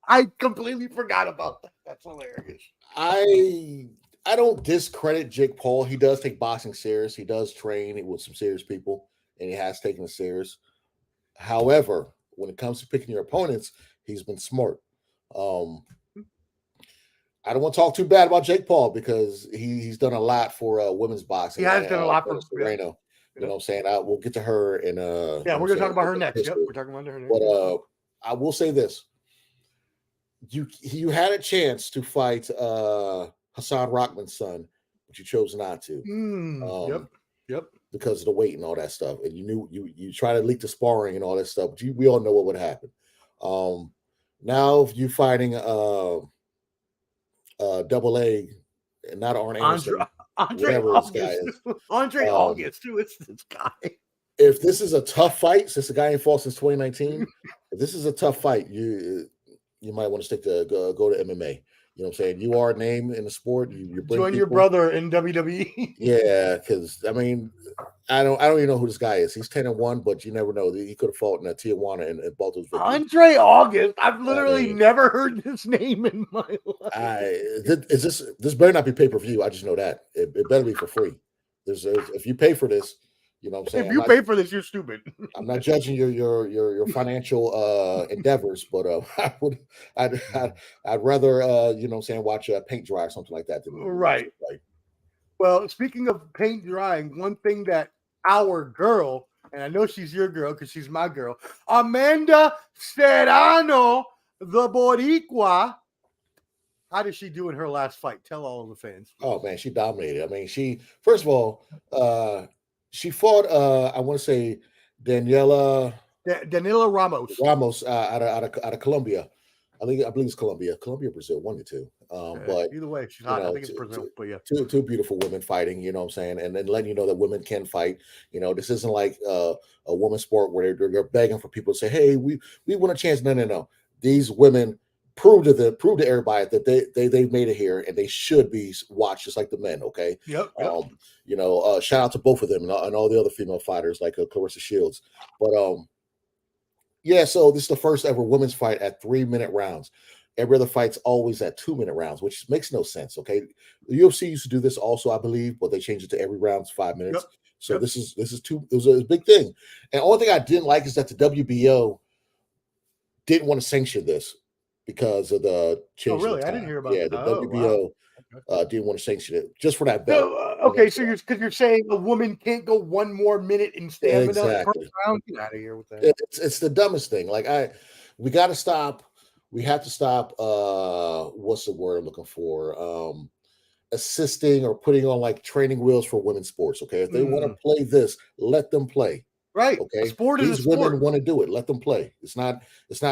I completely forgot about that. That's hilarious. I don't discredit Jake Paul. He does take boxing serious. He does train with some serious people, and he has taken it serious. However, when it comes to picking your opponents, he's been smart. I don't want to talk too bad about Jake Paul because he's done a lot for women's boxing. He has done a lot for Moreno. You know what I'm saying? We'll get to her in we're going to talk about her next. Yep, we're talking about her next. But I will say this. You had a chance to fight Hassan Rahman's son, but you chose not to. Yep. Because of the weight and all that stuff. And you knew you try to leak the sparring and all that stuff, but we all know what would happen. Now if you fighting double A and not Arn Anderson, whatever this guy is. Andre August, too. It's this guy. If this is a tough fight, since the guy ain't fought since 2019, if this is a tough fight, you might want to stick to go to MMA. You know what I'm saying? You are a name in the sport. You join your brother in WWE. Yeah, because I mean, I don't even know who this guy is. He's 10-1, but you never know. He could have fought in Tijuana and Baltimore. Andre August. I've literally never heard this name in my life. This better not be pay-per-view. I just know that. It better be for free. If you pay for this, you know what I'm saying? If you pay for this, you're stupid. I'm not judging your financial endeavors, but I'd rather you know what I'm saying, watch paint dry or something like that. Right. Well, speaking of paint drying, one thing that our girl, and I know she's your girl because she's my girl, Amanda Serrano, the Boricua. How did she do in her last fight? Tell all of the fans. Oh man, she dominated. I mean, she first of all, she fought I want to say Danila Ramos. Out of Colombia. I believe it's Colombia, Brazil, 1-2. But either way, she's hot. I think it's Brazil. But yeah, two beautiful women fighting. You know what I'm saying, and then letting you know that women can fight. You know, this isn't like a women's sport where they're begging for people to say, "Hey, we want a chance." No. These women prove to everybody that they made it here and they should be watched just like the men. Okay. Yep. You know, shout out to both of them and all the other female fighters like Clarissa Shields. But yeah, so this is the first ever women's fight at 3-minute rounds. Every other fight's always at 2-minute rounds, which makes no sense. Okay, the UFC used to do this also, I believe, but they changed it to every round's 5 minutes. Yep. So this is it was a big thing. And the only thing I didn't like is that the WBO didn't want to sanction this because of the change. Oh, really? I didn't hear about that. The WBO didn't want to sanction it just for that belt. Okay, so you're saying a woman can't go 1 more minute in stamina exactly. First round? Get out of here with that. It's the dumbest thing. Like we got to stop. We have to stop. What's the word I'm looking for? Assisting or putting on like training wheels for women's sports. Okay, if they want to play this, let them play. Right. Okay. Sport is These women want to do it. Let them play. It's not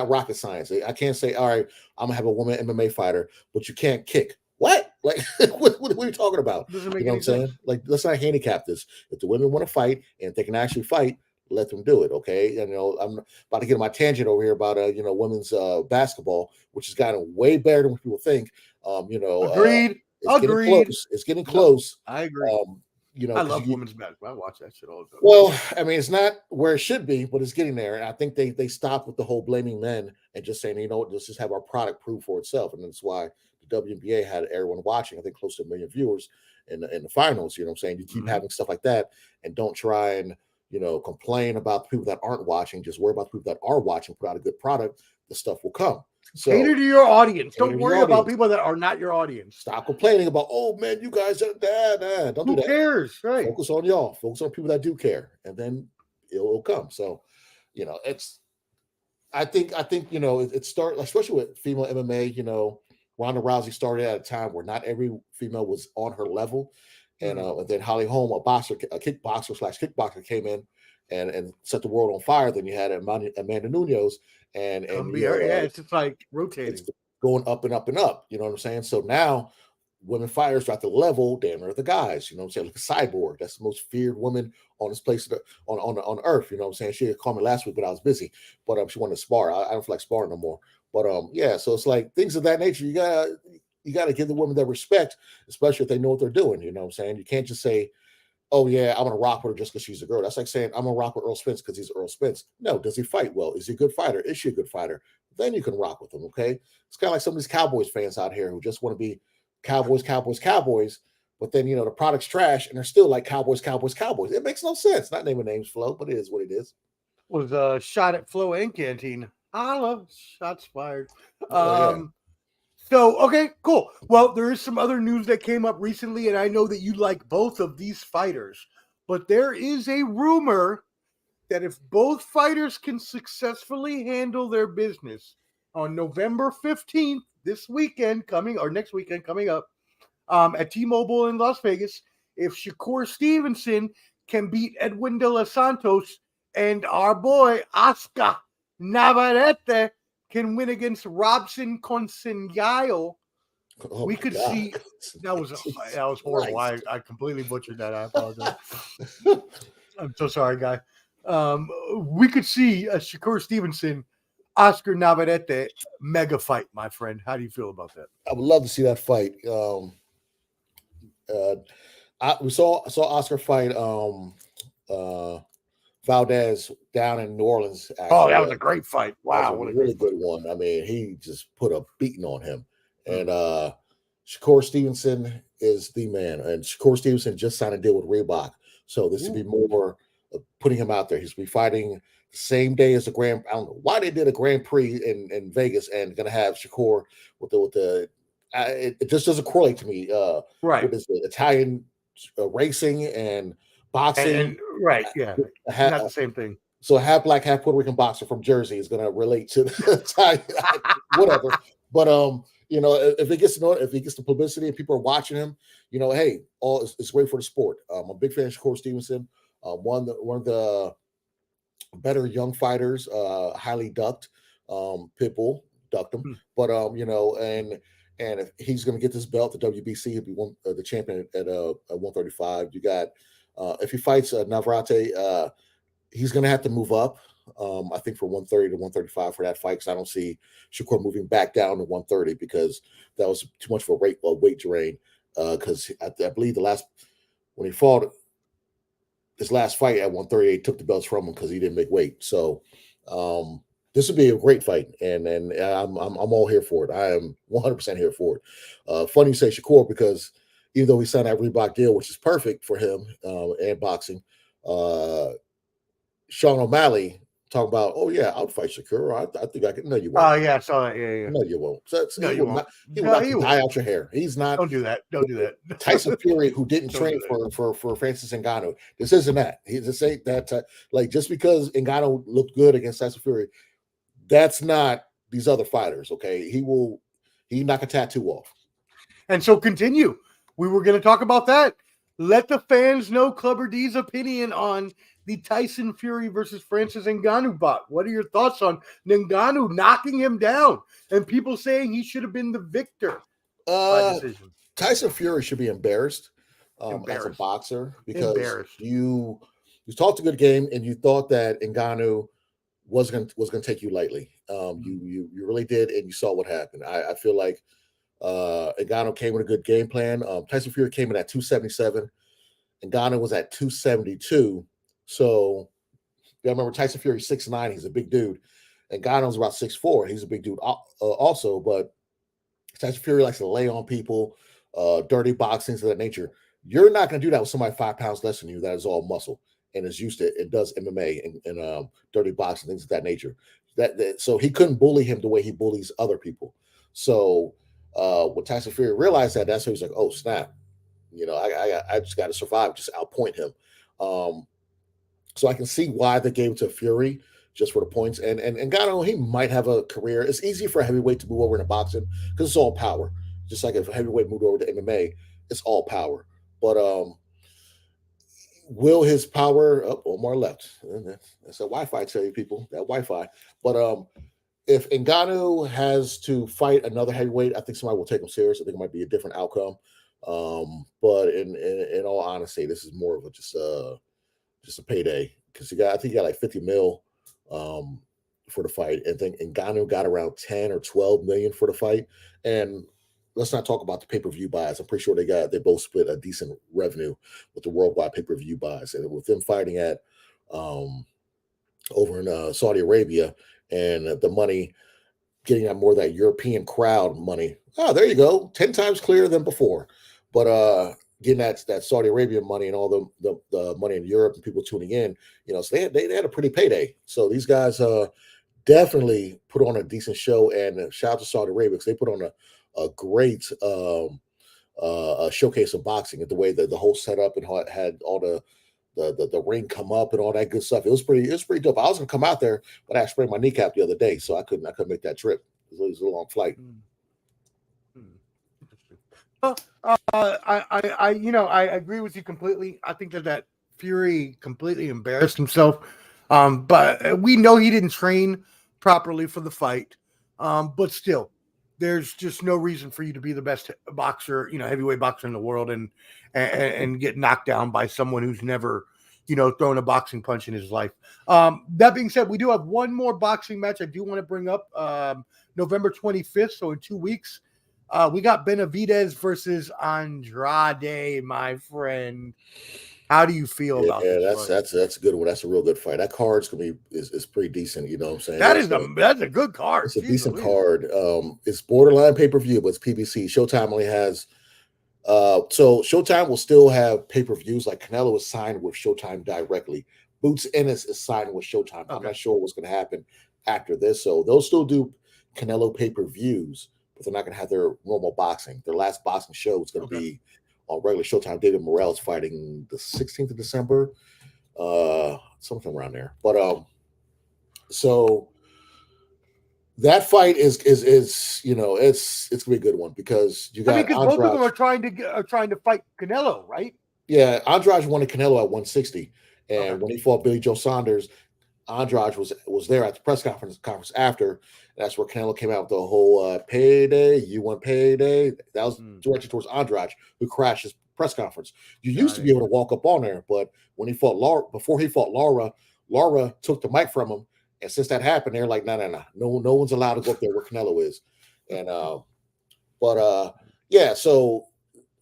rocket science. I can't say, all right, I'm gonna have a woman MMA fighter, but you can't kick. What? Like, what are you talking about? Doesn't make you know any what I'm saying? Like, let's not handicap this. If the women want to fight and if they can actually fight, let them do it. Okay. And, you know, I'm about to get on my tangent over here about you know, women's basketball, which has gotten way better than what people think. You know, agreed. It's getting close. I agree. You know, I love women's basketball. I watch that shit all the time. Well, I mean, it's not where it should be, but it's getting there. And I think they stopped with the whole blaming men and just saying, you know what, let's just have our product prove for itself. And that's why the WNBA had everyone watching. I think close to 1 million viewers in the finals. You know what I'm saying? You keep having stuff like that and don't try and, you know, complain about the people that aren't watching. Just worry about the people that are watching, put out a good product. The stuff will come. So, cater to your audience. Don't worry about people that are not your audience. Stop complaining about, oh man, you guys are don't do that. Who cares? Right. Focus on y'all. Focus on people that do care, and then it'll come. So, you know, I think you know it started, especially with female MMA. You know, Ronda Rousey started at a time where not every female was on her level, and then Holly Holm, a kickboxer came in and set the world on fire. Then you had Amanda Nunes. And it's just like rotating. It's going up and up and up. You know what I'm saying? So now women fighters are at the level, damn near the guys. You know what I'm saying? Like a Cyborg, that's the most feared woman on this place on earth. You know what I'm saying? She had called me last week, but I was busy. But she wanted to spar. I don't feel like sparring no more. But yeah, so it's like things of that nature. You gotta give the women that respect, especially if they know what they're doing. You know what I'm saying? You can't just say, oh yeah, I'm gonna rock with her just because she's a girl. That's like saying I'm gonna rock with Earl Spence because he's Earl Spence. No, does he fight well? Is he a good fighter? Is she a good fighter? Then you can rock with him. Okay, it's kind of like some of these Cowboys fans out here who just want to be Cowboys, but then the product's trash and they're still like Cowboys. It makes no sense. Not naming names, Flo, but it is what it is. Was a shot at Flo and Canteen. Holla, shots fired. So, okay, cool. Well, there is some other news that came up recently, and I know that you like both of these fighters, but there is a rumor that if both fighters can successfully handle their business on November 15th, next weekend coming up at T-Mobile in Las Vegas, if Shakur Stevenson can beat Edwin De Los Santos and our boy Oscar Navarrete can win against Robson Consenyayo, we could see that was horrible. I completely butchered that. I apologize. I'm so sorry, guy. We could see a Shakur Stevenson, Oscar Navarrete mega fight, my friend. How do you feel about that? I would love to see that fight. We saw Oscar fight Valdez down in New Orleans. Actually. Oh, that was a great fight. Wow, what a really good one. I mean, he just put a beating on him. And Shakur Stevenson is the man. And Shakur Stevenson just signed a deal with Reebok. So this would be more putting him out there. He's be fighting the same day as the Grand. I don't know why they did a Grand Prix in Vegas and going to have Shakur with the it just doesn't correlate to me. Right. With the Italian racing and boxing. Right. Yeah. Not the same thing. So a half black, half Puerto Rican boxer from Jersey is going to relate to the Italian, whatever. But if he gets the publicity and people are watching him, hey, it's great for the sport. I'm a big fan of Shakur Stevenson. One of the better young fighters, highly ducked. Pitbull ducked him, but and if he's going to get this belt, the WBC, he'll be the champion at 135. You got if he fights Navarrete, he's going to have to move up. I think from 130 to 135 for that fight, because I don't see Shakur moving back down to 130 because that was too much of a weight drain. Because I believe when he fought his last fight at 138, took the belts from him because he didn't make weight. So this would be a great fight, and I'm all here for it. I am 100% here for it. Funny you say Shakur, because even though he signed that Reebok deal, which is perfect for him and boxing, Sean O'Malley talking about, oh yeah, I'll fight Shakur. I think I can. No, you won't. Oh yeah, I saw that. Yeah. No, you won't. No, you won't. He will dye out your hair. He's not. Don't do that. Tyson Fury, who didn't train for Francis Ngannou. This isn't that. This ain't that. Like, just because Ngannou looked good against Tyson Fury, that's not these other fighters. Okay, he knock a tattoo off. And so continue. We were going to talk about that. Let the fans know Clubber D's opinion on the Tyson Fury versus Francis Ngannou bout. What are your thoughts on Ngannou knocking him down and people saying he should have been the victor by decision? Tyson Fury should be embarrassed as a boxer, because you talked a good game and you thought that Ngannou was going to take you lightly. You really did, and you saw what happened. I feel like Ngannou came with a good game plan. Tyson Fury came in at 277. Ngannou was at 272. So I remember Tyson Fury 6'9". He's a big dude. Ngannou's about 6'4". He's a big dude also. But Tyson Fury likes to lay on people, dirty boxing, things of that nature. You're not going to do that with somebody 5 pounds less than you that is all muscle and is used to it. Does MMA and dirty boxing, things of that nature. So he couldn't bully him the way he bullies other people. So when Tyson Fury realized that, that's when he was like, oh, snap. I just got to survive, just outpoint him. So I can see why they gave it to Fury just for the points. And Ngannou, he might have a career. It's easy for a heavyweight to move over into boxing because it's all power. Just like if a heavyweight moved over to MMA, it's all power. But will his power Omar left? That's a Wi-Fi, tell you people, that Wi-Fi. But if Ngannou has to fight another heavyweight, I think somebody will take him serious. I think it might be a different outcome. But in all honesty, this is more of a just a payday because I think he got like 50 mil for the fight. And then Ngannou got around 10 or 12 million for the fight. And let's not talk about the pay-per-view buys. I'm pretty sure they both split a decent revenue with the worldwide pay-per-view buys. And with them fighting at over in Saudi Arabia and the money getting that more of that European crowd money. Oh, there you go. 10 times clearer than before. But getting that Saudi Arabian money and all the money in Europe and people tuning in, so they had a pretty payday. So these guys definitely put on a decent show, and shout out to Saudi Arabia because they put on a great showcase of boxing and the way that the whole setup and how it had all the ring come up and all that good stuff. It was pretty dope. I was gonna come out there, but I sprained my kneecap the other day, so I couldn't make that trip. It was a long flight. I agree with you completely. I think that Fury completely embarrassed himself. But we know he didn't train properly for the fight. But still, there's just no reason for you to be the best boxer, heavyweight boxer in the world and get knocked down by someone who's never, thrown a boxing punch in his life. That being said, we do have one more boxing match I do want to bring up. November 25th, so in 2 weeks. We got Benavidez versus Andrade, my friend. How do you feel about this? That's a good one. That's a real good fight. That card's gonna be is pretty decent. You know what I'm saying? That's a good card. It's a decent card. It's borderline pay-per-view, but it's PBC. Showtime only has so Showtime will still have pay-per-views. Like Canelo is signed with Showtime directly. Boots Ennis is signed with Showtime. Okay. I'm not sure what's gonna happen after this. So they'll still do Canelo pay-per-views, but they're not going to have their normal boxing. Their last boxing show is going to be on regular Showtime. David Morrell's fighting the 16th of December, something around there. But so that fight is it's going to be a good one because you got. Because both of them are trying to fight Canelo, right? Yeah, Andrade wanted Canelo at 160, and when he fought Billy Joe Saunders, Andrade was there at the press conference after. That's where Canelo came out with the whole payday. You want payday? That was directed towards Andrade, who crashed his press conference. You used to be able to walk up on there, but when he fought before he fought Laura took the mic from him. And since that happened, they're like, no one's allowed to go up there where Canelo is. And so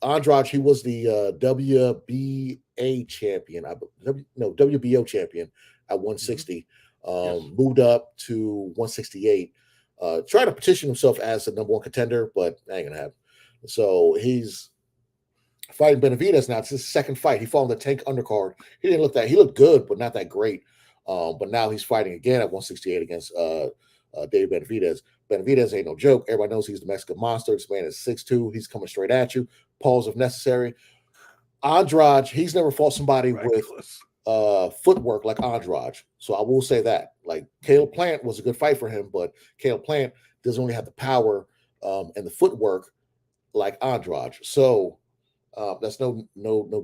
Andrade, he was the WBA champion, WBO champion at 160. Moved up to 168. Trying to petition himself as the number one contender, but that ain't gonna happen. So he's fighting Benavidez now. It's his second fight. He fought on the Tank undercard. He looked good, but not that great. But now he's fighting again at 168 against Dave Benavidez. Benavidez ain't no joke. Everybody knows he's the Mexican monster. This man is 6'2". He's coming straight at you. Pause if necessary. Andrade, he's never fought somebody with footwork like Andrade. So I will say that. Like Caleb Plant was a good fight for him, but Caleb Plant doesn't really have the power and the footwork like Andrade. So that's no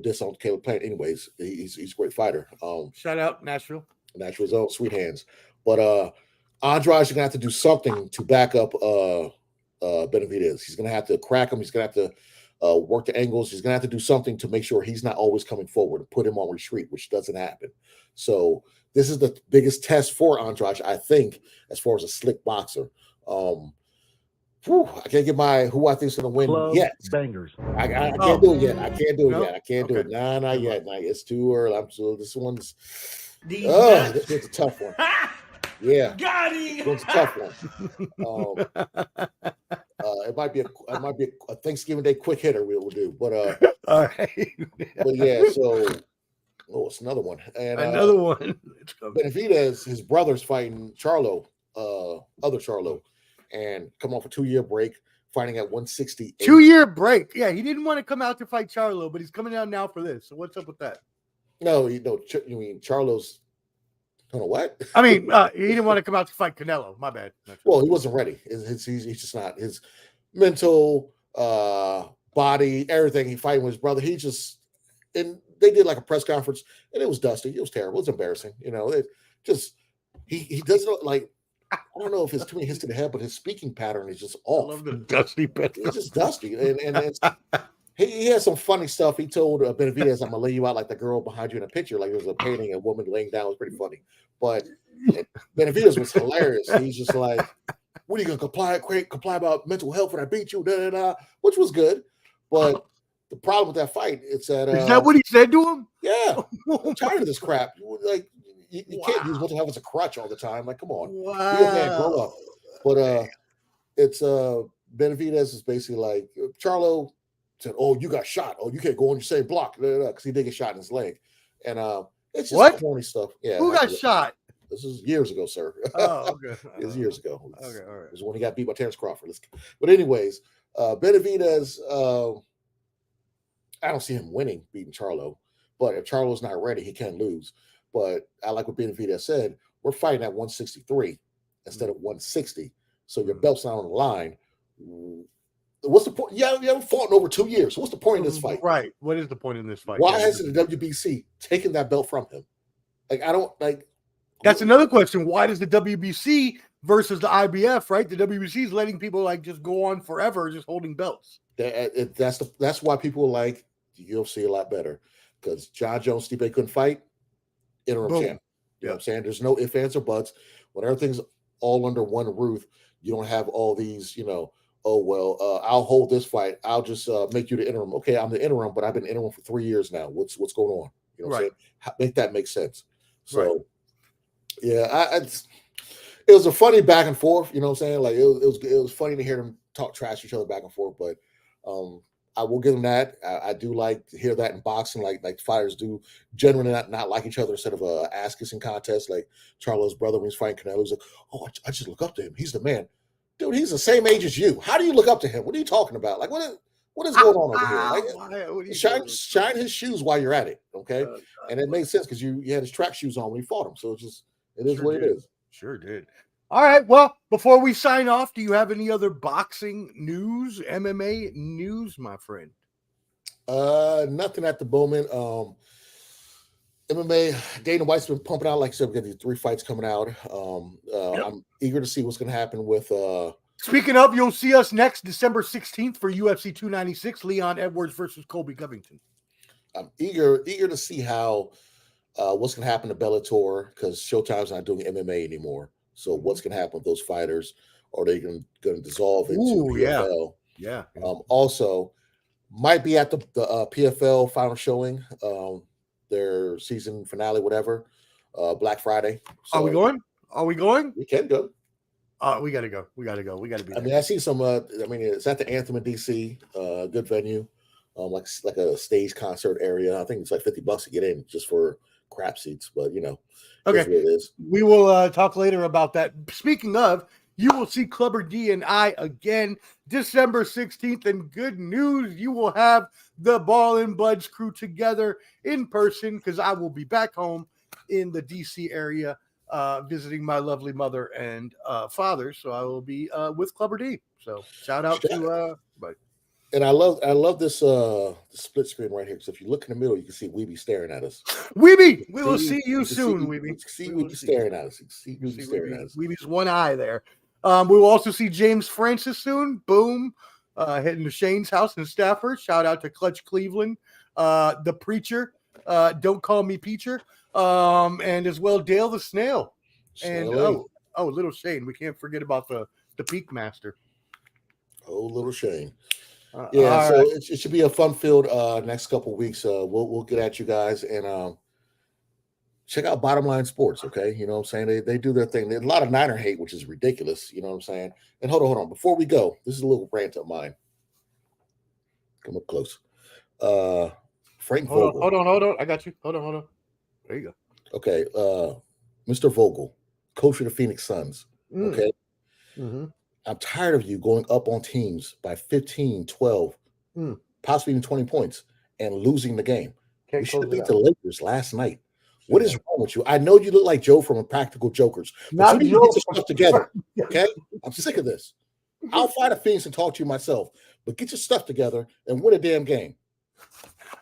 diss on Caleb Plant. Anyways, he's a great fighter. Shout out Nashville. Nashville's own sweet hands. But Andrade's gonna have to do something to back up Benavidez. He's gonna have to crack him. He's gonna have to work the angles. He's gonna have to do something to make sure he's not always coming forward and put him on retreat, which doesn't happen. So this is the biggest test for Andrade, I think, as far as a slick boxer. I can't get who I think is gonna win yet. Bangers. I can't do it yet. I can't do it yet. I can't do it. Nah, not yet. Nah, it's too early. This one's this is a tough one. Yeah, got it. It's a tough one. It might be a Thanksgiving Day quick hitter we'll do, but all right. But yeah, so it's another one. And another one. Benavidez, his brother's fighting other Charlo, and come off a 2-year break, fighting at 168. 2-year break. Yeah, he didn't want to come out to fight Charlo, but he's coming out now for this. So what's up with that? No, you mean Charlo's. I don't know what. I mean, he didn't want to come out to fight Canelo. My bad. Well, he wasn't ready. He's just not. His mental, body, everything. He fighting with his brother. And they did like a press conference, and it was dusty. It was terrible. It was embarrassing. He doesn't look like. I don't know if it's too many hits to the head, but his speaking pattern is just off. I love the dusty bit. It's just dusty, and He had some funny stuff. He told Benavidez, "I'm gonna lay you out like the girl behind you in a picture." Like there's a painting, a woman laying down. It was pretty funny. But Benavidez was hilarious. He's just like, "What are you gonna comply about mental health when I beat you?" Da, da, da, which was good. But the problem with that fight, it's that is that what he said to him? Yeah, I'm tired of this crap. Like you can't use mental health as a crutch all the time. Like, come on, wow, be a man, grow up. But it's Benavidez is basically like Charlo said, "Oh, you got shot. Oh, you can't go on your same block," because he did get shot in his leg, and it's just corny stuff. Yeah, who got shot? This is years ago, sir. Oh, okay. It was years ago. Okay, all right. It was when he got beat by Terrence Crawford. But anyways, Benavidez, I don't see him winning, beating Charlo. But if Charlo's not ready, he can lose. But I like what Benavidez said. We're fighting at 163 instead of 160. So your belt's not on the line. What's the point? Yeah, you haven't fought in over 2 years. So what's the point in this fight? Right. What is the point in this fight? Why hasn't the WBC taken that belt from him? Like, I don't like. That's another question. Why does the WBC versus the IBF, right? The WBC is letting people like just go on forever, just holding belts. That's why people like the UFC a lot better, because Jon Jones, Stipe couldn't fight, interim champ. You know what I'm saying? There's no ifs, ands, or buts. When everything's all under one roof, you don't have all these, oh, well, I'll hold this fight. I'll just make you the interim. Okay, I'm the interim, but I've been interim for 3 years now. What's going on? You know what I'm saying? Make that make sense. So, yeah, it was a funny back and forth. You know what I'm saying? Like it was funny to hear them talk trash to each other back and forth. But I will give them that. I do like to hear that in boxing, like fighters do generally not like each other instead of a ass kissing contest. Like Charlo's brother when he's fighting Canelo, he's like, "Oh, I just look up to him. He's the man." Dude, he's the same age as you. How do you look up to him? What are you talking about? Like, what is going on over here? Like, shine his shoes while you're at it, okay? And it made sense because you had his track shoes on when you fought him. So it is what it is. Sure did. All right. Well, before we sign off, do you have any other boxing news, MMA news, my friend? Nothing at the moment. MMA, Dana White's been pumping out, like I said, we got these 3 fights coming out. I'm eager to see what's going to happen with. Speaking of, you'll see us next December 16th for UFC 296, Leon Edwards versus Colby Covington. I'm eager to see how what's going to happen to Bellator, because Showtime's not doing MMA anymore. So what's going to happen with those fighters? Are they going to dissolve into PFL? Yeah. Also, might be at the PFL final showing. Their season finale, whatever, Black Friday. So, are we going? We can go. We got to go. We got to be there. I mean, I see some, it's at the Anthem in DC, good venue, like a stage concert area. I think it's like $50 to get in just for crap seats, but okay. It is. We will talk later about that. Speaking of, you will see Clubber D and I again December 16th. And good news, you will have the Ball and Buds crew together in person, because I will be back home in the DC area visiting my lovely mother and father. So I will be with Clubber D. So shout out to Bud. And I love this split screen right here. So if you look in the middle, you can see Weeby staring at us. Weeby, we will see you soon, Weeby. See Weeby staring at us. See Weeby staring at us. Weeby's one eye there. We will also see James Francis soon. Boom. Heading to Shane's house in Stafford. Shout out to Clutch Cleveland. The Preacher. Don't call me Peacher. And as well, Dale the Snail. And little Shane. We can't forget about the Peak Master. Oh, little Shane. Yeah, so it should be a fun-filled next couple of weeks. We'll get at you guys and check out Bottom Line Sports, okay? You know what I'm saying? They do their thing. There's a lot of Niner hate, which is ridiculous. You know what I'm saying? And hold on. Before we go, this is a little rant of mine. Come up close. Frank Vogel. Hold on. I got you. Hold on. There you go. Okay. Mr. Vogel, coach of the Phoenix Suns, okay? Mm-hmm. I'm tired of you going up on teams by 15, 12, possibly even 20 points and losing the game. You should have beat the Lakers last night. What is wrong with you? I know you look like Joe from Impractical Jokers. But you need to get your stuff together, okay? I'm sick of this. I'll fight a Phoenix and talk to you myself, but get your stuff together and win a damn game.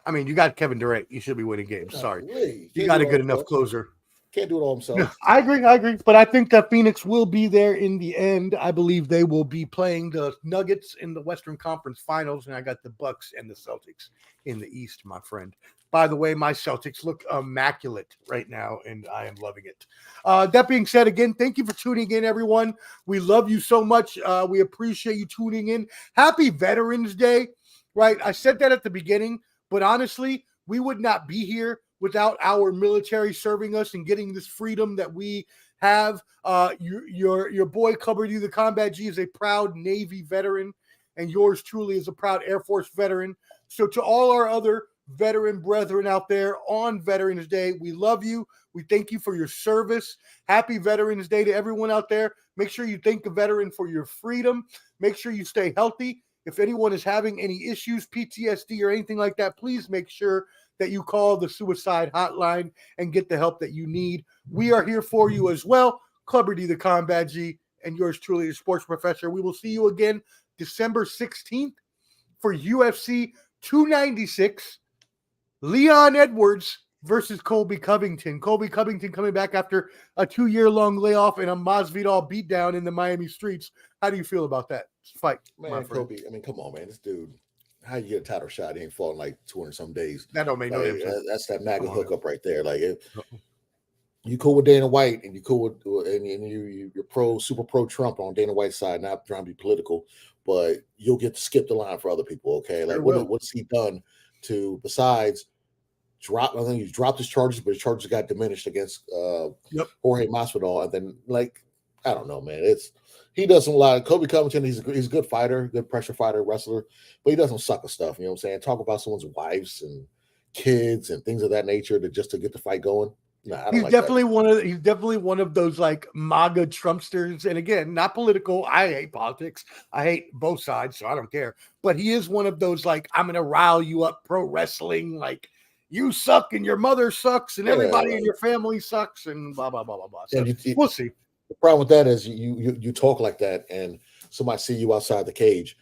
I mean, you got Kevin Durant. You should be winning games. Sorry. You got a good enough closer. Can't do it all himself. I agree. But I think that Phoenix will be there in the end. I believe they will be playing the Nuggets in the Western Conference Finals, and I got the Bucks and the Celtics in the East, my friend. By the way, my Celtics look immaculate right now, and I am loving it. That being said, again, thank you for tuning in, everyone. We love you so much. We appreciate you tuning in. Happy Veterans Day, right? I said that at the beginning, but honestly, we would not be here without our military serving us and getting this freedom that we have. Your boy Clubber D, the Combat G, is a proud Navy veteran, and yours truly is a proud Air Force veteran. So to all our other veteran brethren out there on Veterans Day, we love you. We thank you for your service. Happy Veterans Day to everyone out there. Make sure you thank a veteran for your freedom. Make sure you stay healthy. If anyone is having any issues, PTSD or anything like that, please make sure that you call the suicide hotline and get the help that you need. We are here for you as well. Clubber D, the Combat G, and yours truly, the Sports Professor. We will see you again December 16th for UFC 296. Leon Edwards versus Colby Covington. Colby Covington coming back after a 2-year-long layoff and a Masvidal beatdown in the Miami streets. How do you feel about that fight? Man, Colby, I mean, come on, man. This dude, how you get a title shot? He ain't fought in like 200-some days. That don't make no sense. That's that MAGA hookup right there. Like, you cool with Dana White and you cool with, and you're super pro Trump on Dana White's side, not trying to be political, but you'll get to skip the line for other people, okay? Like, what's he done to, besides drop? I think he dropped his charges, but his charges got diminished against Jorge Masvidal, and then, like, I don't know, man. He does a lot. Colby Covington, he's a good fighter, good pressure fighter, wrestler, but he does some sucker stuff. You know what I'm saying? Talk about someone's wives and kids and things of that nature just to get the fight going. No, I don't he's like definitely that. he's definitely one of those like MAGA Trumpsters. And again, not political. I hate politics. I hate both sides, so I don't care. But he is one of those like, I'm gonna rile you up pro wrestling, like you suck and your mother sucks and everybody in your family sucks and blah blah blah blah blah. So we'll see. The problem with that is you talk like that and somebody see you outside the cage,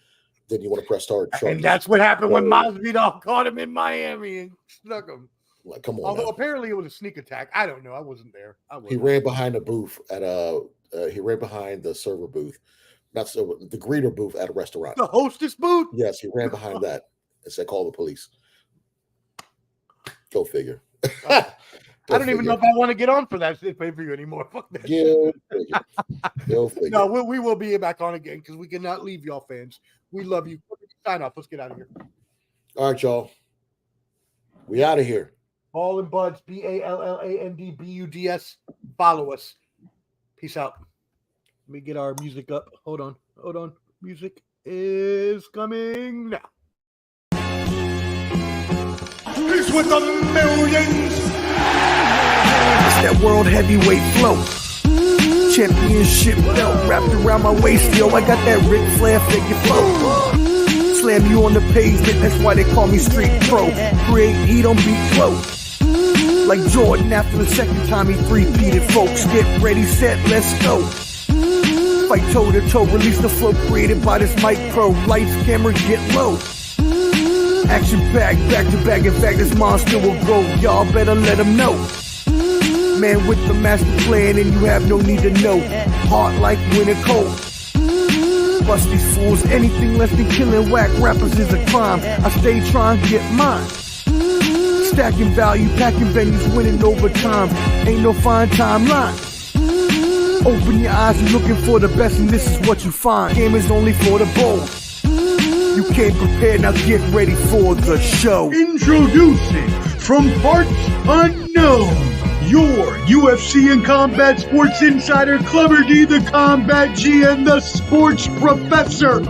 then you want to press start charges. And that's what happened when Masvidal caught him in Miami and snuck him. Like, come on. Although apparently it was a sneak attack. I don't know. I wasn't there. He ran behind the booth at he ran behind the server booth, not the greeter booth at a restaurant. The hostess booth? Yes, he ran behind that and said, "Call the police." Go figure. I don't even know if I want to get on for that pay-per-view anymore. Fuck that. Go figure. No, we will be back on again because we cannot leave y'all fans. We love you. Sign off. Let's get out of here. All right, y'all. We out of here. Ball and Buds, BALLANDBUDS. Follow us. Peace out. Let me get our music up. Hold on. Music is coming now. He's with the millions. It's that world heavyweight flow. Championship belt wrapped around my waist, yo. I got that Ric Flair figure flow. Slam you on the pavement, that's why they call me street pro. Create heat on beat close. Like Jordan after the second time he three-peated, folks. Get ready, set, let's go. Fight toe to toe, release the flow created by this mic pro. Lights, camera, get low. Action packed, back to back. In fact, this monster will go. Y'all better let him know. Man with the master plan, and you have no need to know. Hot like winter cold. Bust these fools, anything less than killing whack rappers is a crime. I stay trying to get mine. Stacking value, packing venues, winning over time. Ain't no fine timeline. Open your eyes, you're looking for the best, and this is what you find. Game is only for the bold. You came prepared, now get ready for the show. Introducing from parts unknown, your UFC and Combat Sports Insider, Clubber D, the Combat G, and the Sports Professor.